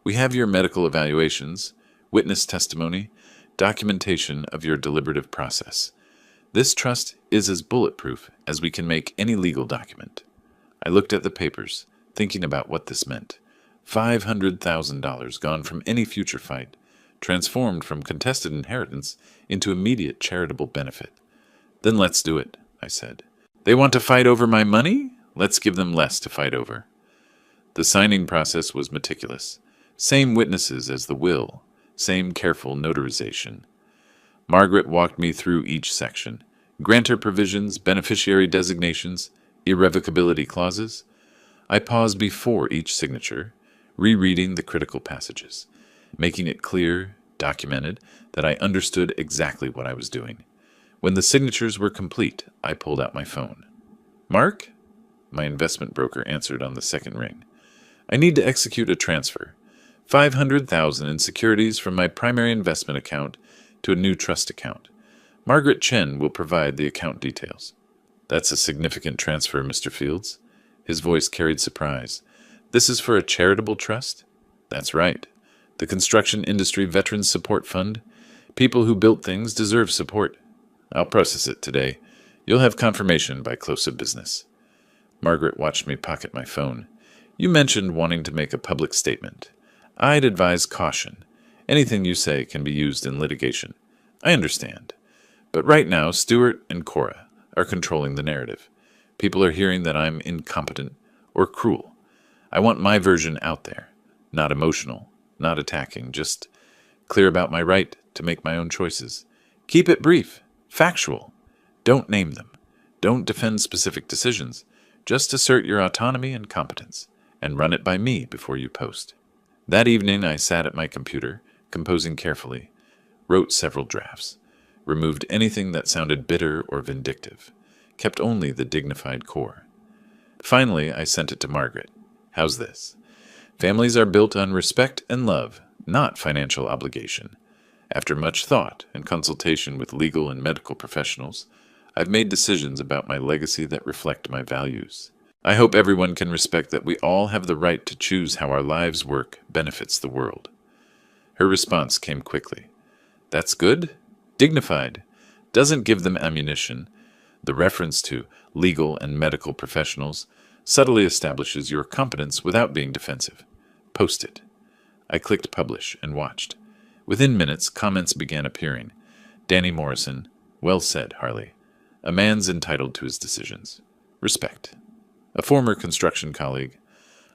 We have your medical evaluations, witness testimony, documentation of your deliberative process. This trust is as bulletproof as we can make any legal document. I looked at the papers, thinking about what this meant. $500,000 gone from any future fight, transformed from contested inheritance into immediate charitable benefit. Then let's do it, I said. They want to fight over my money? Let's give them less to fight over. The signing process was meticulous. Same witnesses as the will, same careful notarization. Margaret walked me through each section. Grantor provisions, beneficiary designations, irrevocability clauses. I paused before each signature, rereading the critical passages, making it clear, documented, that I understood exactly what I was doing. When the signatures were complete, I pulled out my phone. Mark? My investment broker answered on the second ring. I need to execute a transfer. $500,000 in securities from my primary investment account to a new trust account. Margaret Chen will provide the account details. That's a significant transfer, Mr. Fields. His voice carried surprise. This is for a charitable trust? That's right. The Construction Industry Veterans Support Fund. People who built things deserve support. I'll process it today. You'll have confirmation by close of business. Margaret watched me pocket my phone. You mentioned wanting to make a public statement. I'd advise caution. Anything you say can be used in litigation. I understand. But right now, Stuart and Cora are controlling the narrative. People are hearing that I'm incompetent or cruel. I want my version out there. Not emotional, not attacking, just clear about my right to make my own choices. Keep it brief, factual. Don't name them. Don't defend specific decisions. Just assert your autonomy and competence, and run it by me before you post. That evening I sat at my computer, composing carefully, wrote several drafts, removed anything that sounded bitter or vindictive, kept only the dignified core. Finally, I sent it to Margaret. How's this? Families are built on respect and love, not financial obligation. After much thought and consultation with legal and medical professionals, I've made decisions about my legacy that reflect my values. I hope everyone can respect that we all have the right to choose how our lives' work benefits the world. Her response came quickly. That's good? Dignified. Doesn't give them ammunition. The reference to legal and medical professionals subtly establishes your competence without being defensive. Post it. I clicked publish and watched. Within minutes, comments began appearing. Danny Morrison. Well said, Harley. A man's entitled to his decisions. Respect. A former construction colleague.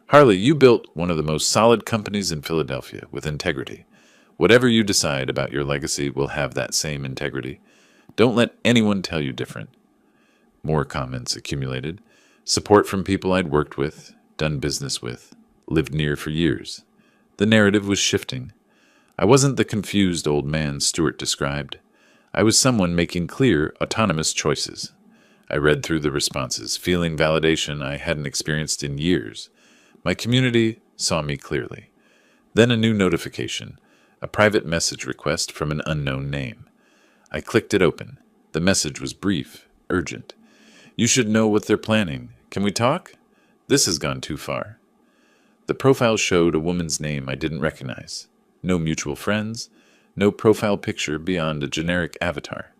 Harley, you built one of the most solid companies in Philadelphia with integrity. Whatever you decide about your legacy will have that same integrity. Don't let anyone tell you different. More comments accumulated. Support from people I'd worked with, done business with, lived near for years. The narrative was shifting. I wasn't the confused old man Stuart described. I was someone making clear, autonomous choices. I read through the responses, feeling validation I hadn't experienced in years. My community saw me clearly. Then a new notification, a private message request from an unknown name. I clicked it open. The message was brief, urgent. You should know what they're planning. Can we talk? This has gone too far. The profile showed a woman's name I didn't recognize. No mutual friends, no profile picture beyond a generic avatar.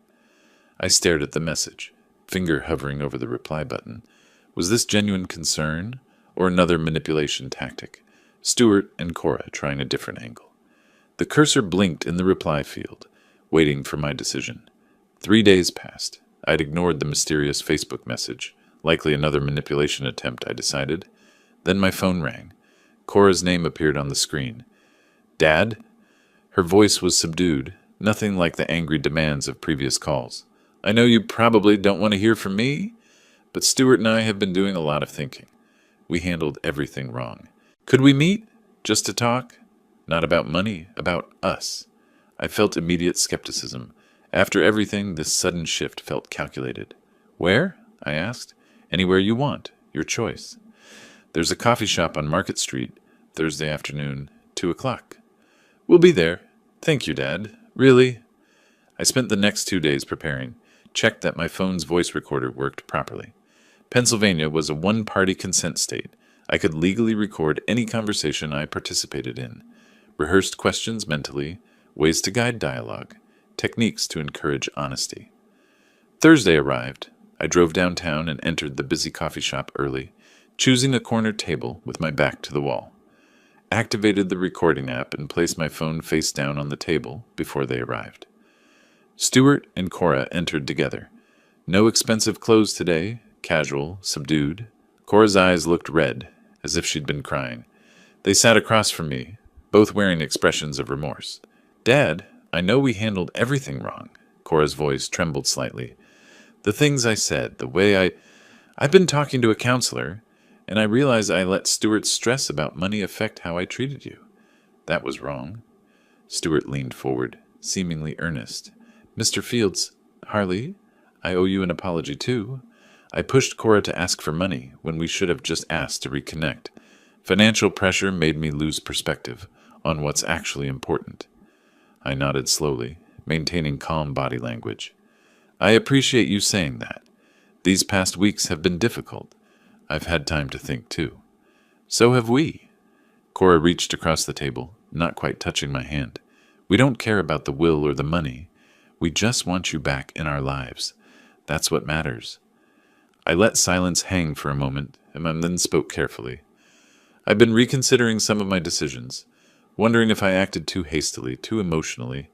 I stared at the message, finger hovering over the reply button. Was this genuine concern or another manipulation tactic? Stuart and Cora trying a different angle. The cursor blinked in the reply field, waiting for my decision. 3 days passed. I'd ignored the mysterious Facebook message, likely another manipulation attempt, I decided. Then my phone rang. Cora's name appeared on the screen. Dad? Her voice was subdued, nothing like the angry demands of previous calls. I know you probably don't want to hear from me, but Stuart and I have been doing a lot of thinking. We handled everything wrong. Could we meet? Just to talk? Not about money, about us. I felt immediate skepticism. After everything, this sudden shift felt calculated. Where? I asked. Anywhere you want. Your choice. There's a coffee shop on Market Street, Thursday afternoon, 2 o'clock. We'll be there. Thank you, Dad. Really? I spent the next 2 days preparing, checked that my phone's voice recorder worked properly. Pennsylvania was a one-party consent state. I could legally record any conversation I participated in. Rehearsed questions mentally, ways to guide dialogue, techniques to encourage honesty. Thursday arrived. I drove downtown and entered the busy coffee shop early, choosing a corner table with my back to the wall. Activated the recording app and placed my phone face down on the table before they arrived. Stuart and Cora entered together. No expensive clothes today, casual, subdued. Cora's eyes looked red, as if she'd been crying. They sat across from me, both wearing expressions of remorse. Dad, I know we handled everything wrong. Cora's voice trembled slightly. The things I said, the way I've been talking to a counselor, and I realize I let Stuart's stress about money affect how I treated you. That was wrong. Stuart leaned forward, seemingly earnest. Mr. Fields, Harley, I owe you an apology too. I pushed Cora to ask for money when we should have just asked to reconnect. Financial pressure made me lose perspective on what's actually important. I nodded slowly, maintaining calm body language. I appreciate you saying that. These past weeks have been difficult. I've had time to think, too. So have we. Cora reached across the table, not quite touching my hand. We don't care about the will or the money. We just want you back in our lives. That's what matters. I let silence hang for a moment, and then spoke carefully. I've been reconsidering some of my decisions, wondering if I acted too hastily, too emotionally.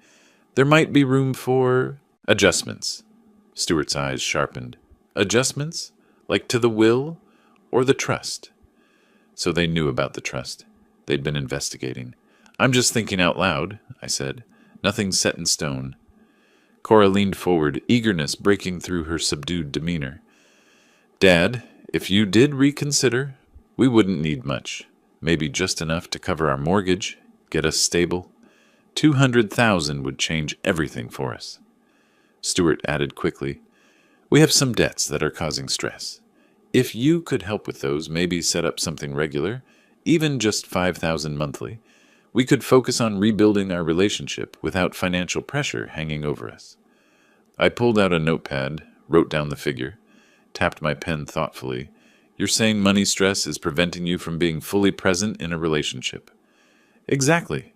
There might be room for adjustments. Stuart's eyes sharpened. Adjustments? Like to the will or the trust? So they knew about the trust. They'd been investigating. I'm just thinking out loud, I said. Nothing's set in stone. Cora leaned forward, eagerness breaking through her subdued demeanor. Dad, if you did reconsider, we wouldn't need much. Maybe just enough to cover our mortgage, get us stable. 200,000 would change everything for us. Stuart added quickly, we have some debts that are causing stress. If you could help with those, maybe set up something regular, even just 5,000 monthly, we could focus on rebuilding our relationship without financial pressure hanging over us. I pulled out a notepad, wrote down the figure, tapped my pen thoughtfully. You're saying money stress is preventing you from being fully present in a relationship. Exactly.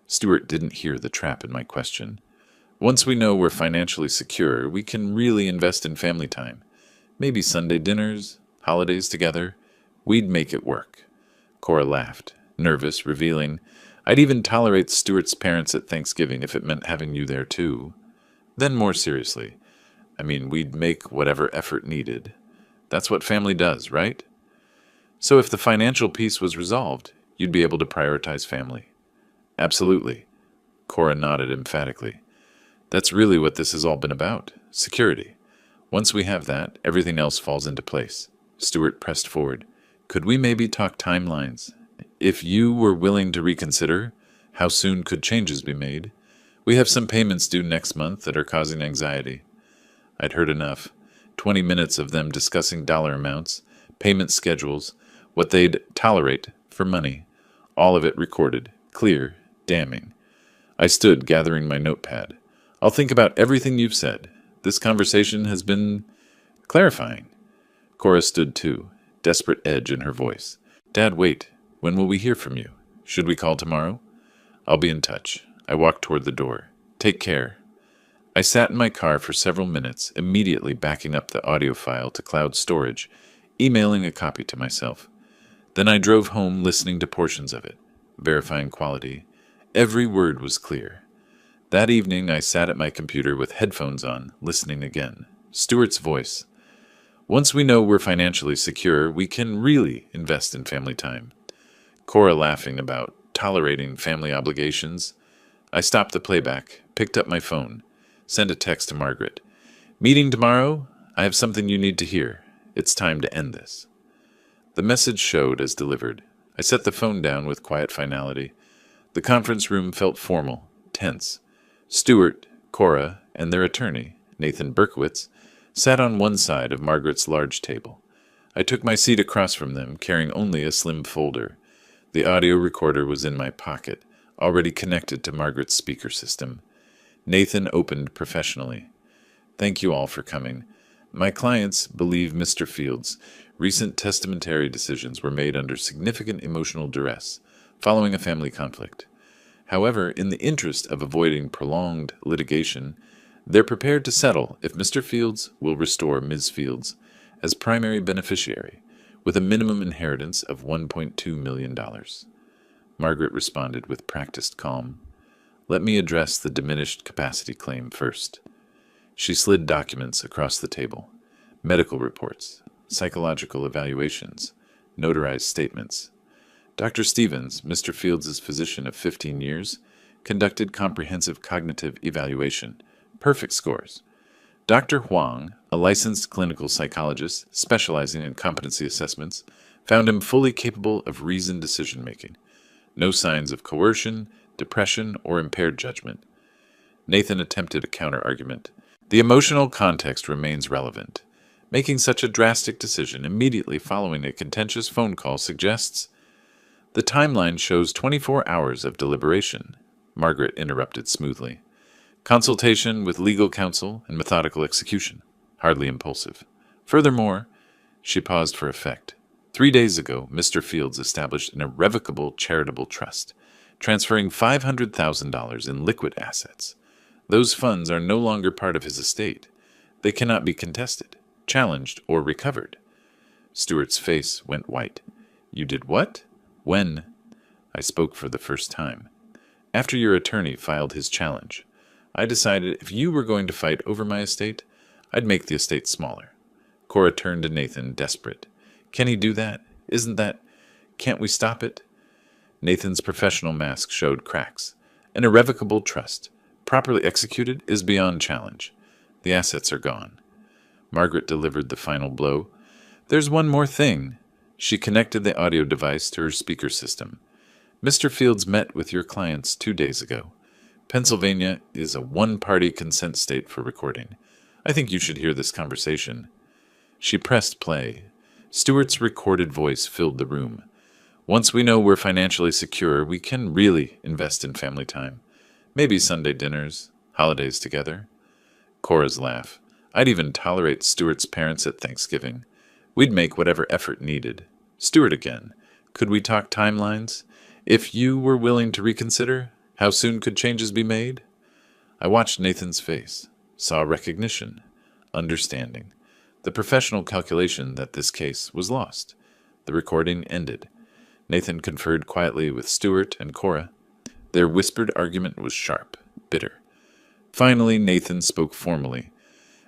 Stuart didn't hear the trap in my question. Once we know we're financially secure, we can really invest in family time. Maybe Sunday dinners, holidays together. We'd make it work. Cora laughed, nervous, revealing, I'd even tolerate Stuart's parents at Thanksgiving if it meant having you there too. Then more seriously, we'd make whatever effort needed. That's what family does, right? So if the financial piece was resolved, you'd be able to prioritize family. Absolutely. Cora nodded emphatically. That's really what this has all been about. Security. Once we have that, everything else falls into place. Stewart pressed forward. Could we maybe talk timelines? If you were willing to reconsider, how soon could changes be made? We have some payments due next month that are causing anxiety. I'd heard enough. 20 minutes of them discussing dollar amounts, payment schedules, what they'd tolerate for money. All of it recorded, clear, damning. I stood, gathering my notepad. I'll think about everything you've said. This conversation has been clarifying. Cora stood too, desperate edge in her voice. Dad, wait. When will we hear from you? Should we call tomorrow? I'll be in touch. I walked toward the door. Take care. I sat in my car for several minutes, immediately backing up the audio file to cloud storage, emailing a copy to myself. Then I drove home listening to portions of it, verifying quality. Every word was clear. That evening I sat at my computer with headphones on, listening again. Stewart's voice. Once we know we're financially secure, we can really invest in family time. Cora laughing about tolerating family obligations. I stopped the playback, picked up my phone, sent a text to Margaret. Meeting tomorrow? I have something you need to hear. It's time to end this. The message showed as delivered. I set the phone down with quiet finality. The conference room felt formal, tense. Stewart, Cora, and their attorney, Nathan Berkowitz, sat on one side of Margaret's large table. I took my seat across from them, carrying only a slim folder. The audio recorder was in my pocket, already connected to Margaret's speaker system. Nathan opened professionally. Thank you all for coming. My clients believe Mr. Fields' recent testamentary decisions were made under significant emotional duress, following a family conflict. However, in the interest of avoiding prolonged litigation, they're prepared to settle if Mr. Fields will restore Ms. Fields as primary beneficiary, with a minimum inheritance of $1.2 million. Margaret responded with practiced calm. Let me address the diminished capacity claim first. She slid documents across the table. Medical reports, psychological evaluations, notarized statements. Dr. Stevens, Mr. Fields' physician of 15 years, conducted comprehensive cognitive evaluation. Perfect scores. Dr. Huang, a licensed clinical psychologist specializing in competency assessments, found him fully capable of reasoned decision-making. No signs of coercion, depression, or impaired judgment. Nathan attempted a counter-argument. The emotional context remains relevant. Making such a drastic decision immediately following a contentious phone call suggests... The timeline shows 24 hours of deliberation, Margaret interrupted smoothly. Consultation with legal counsel and methodical execution, hardly impulsive. Furthermore, she paused for effect. 3 days ago, Mr. Fields established an irrevocable charitable trust, transferring $500,000 in liquid assets. Those funds are no longer part of his estate. They cannot be contested, challenged, or recovered. Stewart's face went white. You did what? When? I spoke for the first time. After your attorney filed his challenge, I decided if you were going to fight over my estate, I'd make the estate smaller. Cora turned to Nathan, desperate. Can he do that? Can't we stop it? Nathan's professional mask showed cracks. An irrevocable trust, properly executed, is beyond challenge. The assets are gone. Margaret delivered the final blow. There's one more thing. She connected the audio device to her speaker system. Mr. Fields met with your clients 2 days ago. Pennsylvania is a one-party consent state for recording. I think you should hear this conversation. She pressed play. Stewart's recorded voice filled the room. Once we know we're financially secure, we can really invest in family time. Maybe Sunday dinners, holidays together. Cora's laugh. I'd even tolerate Stewart's parents at Thanksgiving. We'd make whatever effort needed. Stewart again. Could we talk timelines? If you were willing to reconsider, how soon could changes be made? I watched Nathan's face, saw recognition, understanding, the professional calculation that this case was lost. The recording ended. Nathan conferred quietly with Stewart and Cora. Their whispered argument was sharp, bitter. Finally, Nathan spoke formally.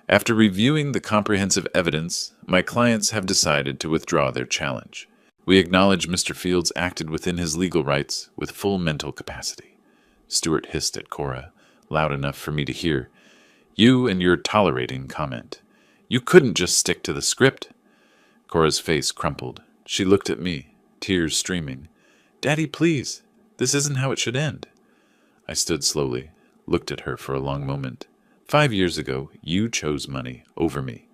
After reviewing the comprehensive evidence, my clients have decided to withdraw their challenge. We acknowledge Mr. Fields acted within his legal rights with full mental capacity. Stuart hissed at Cora, loud enough for me to hear. You and your tolerating comment. You couldn't just stick to the script. Cora's face crumpled. She looked at me, tears streaming. Daddy, please. This isn't how it should end. I stood slowly, looked at her for a long moment. 5 years ago, you chose money over me.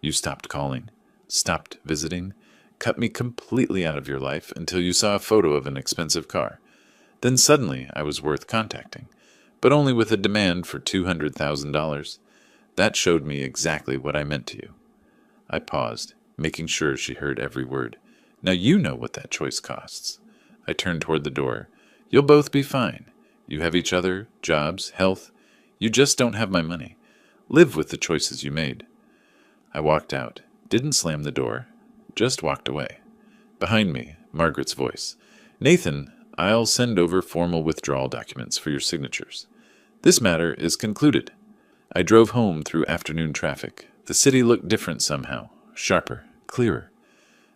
You stopped calling, stopped visiting, cut me completely out of your life until you saw a photo of an expensive car. Then suddenly I was worth contacting, but only with a demand for $200,000. That showed me exactly what I meant to you. I paused, making sure she heard every word. Now you know what that choice costs. I turned toward the door. You'll both be fine. You have each other, jobs, health. You just don't have my money. Live with the choices you made. I walked out, didn't slam the door, just walked away. Behind me, Margaret's voice. Nathan, I'll send over formal withdrawal documents for your signatures. This matter is concluded. I drove home through afternoon traffic. The city looked different somehow, sharper, clearer.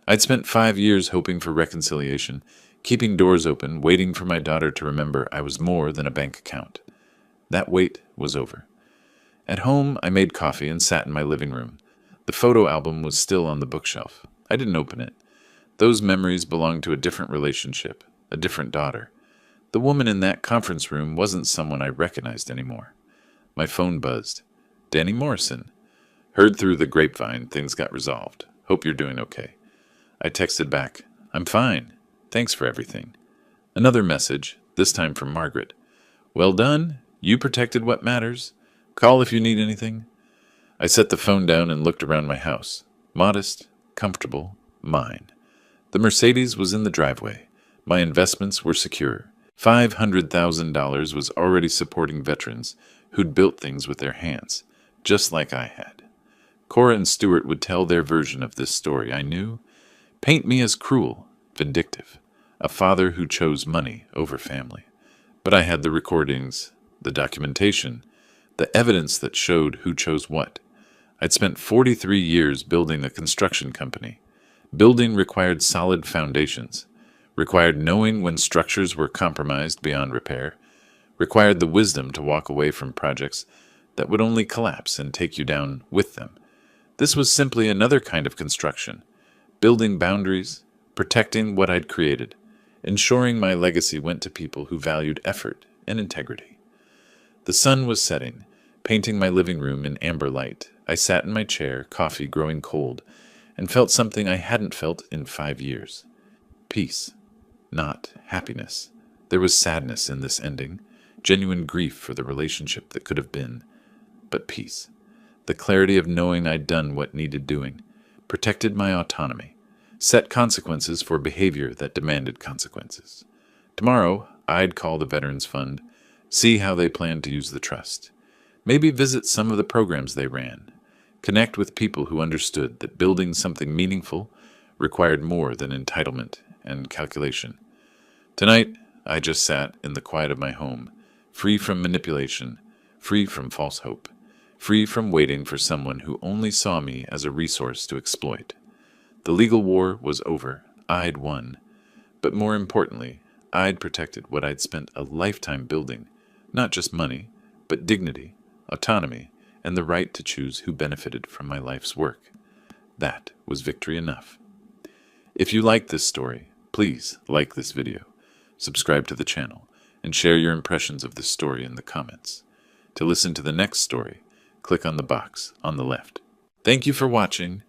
I'd spent 5 years hoping for reconciliation, keeping doors open, waiting for my daughter to remember I was more than a bank account. That wait was over. At home, I made coffee and sat in my living room. The photo album was still on the bookshelf. I didn't open it. Those memories belonged to a different relationship, a different daughter. The woman in that conference room wasn't someone I recognized anymore. My phone buzzed. Danny Morrison. Heard through the grapevine things got resolved. Hope you're doing okay. I texted back. I'm fine. Thanks for everything. Another message, this time from Margaret. Well done. You protected what matters. Call if you need anything. I set the phone down and looked around my house. Modest, comfortable, mine. The Mercedes was in the driveway. My investments were secure. $500,000 was already supporting veterans who'd built things with their hands, just like I had. Cora and Stuart would tell their version of this story, I knew. Paint me as cruel, vindictive, a father who chose money over family. But I had the recordings, the documentation, the evidence that showed who chose what. I'd spent 43 years building a construction company. Building required solid foundations, required knowing when structures were compromised beyond repair, required the wisdom to walk away from projects that would only collapse and take you down with them. This was simply another kind of construction, building boundaries, protecting what I'd created, ensuring my legacy went to people who valued effort and integrity. The sun was setting, painting my living room in amber light. I sat in my chair, coffee growing cold, and felt something I hadn't felt in 5 years. Peace, not happiness. There was sadness in this ending, genuine grief for the relationship that could have been, but peace. The clarity of knowing I'd done what needed doing, protected my autonomy, set consequences for behavior that demanded consequences. Tomorrow, I'd call the Veterans Fund, see how they planned to use the trust. Maybe visit some of the programs they ran. Connect with people who understood that building something meaningful required more than entitlement and calculation. Tonight, I just sat in the quiet of my home, free from manipulation, free from false hope, free from waiting for someone who only saw me as a resource to exploit. The legal war was over. I'd won. But more importantly, I'd protected what I'd spent a lifetime building, not just money, but dignity, autonomy, and the right to choose who benefited from my life's work. That was victory enough. If you like this story, please like this video, subscribe to the channel, and share your impressions of this story in the comments. To listen to the next story, click on the box on the left. Thank you for watching,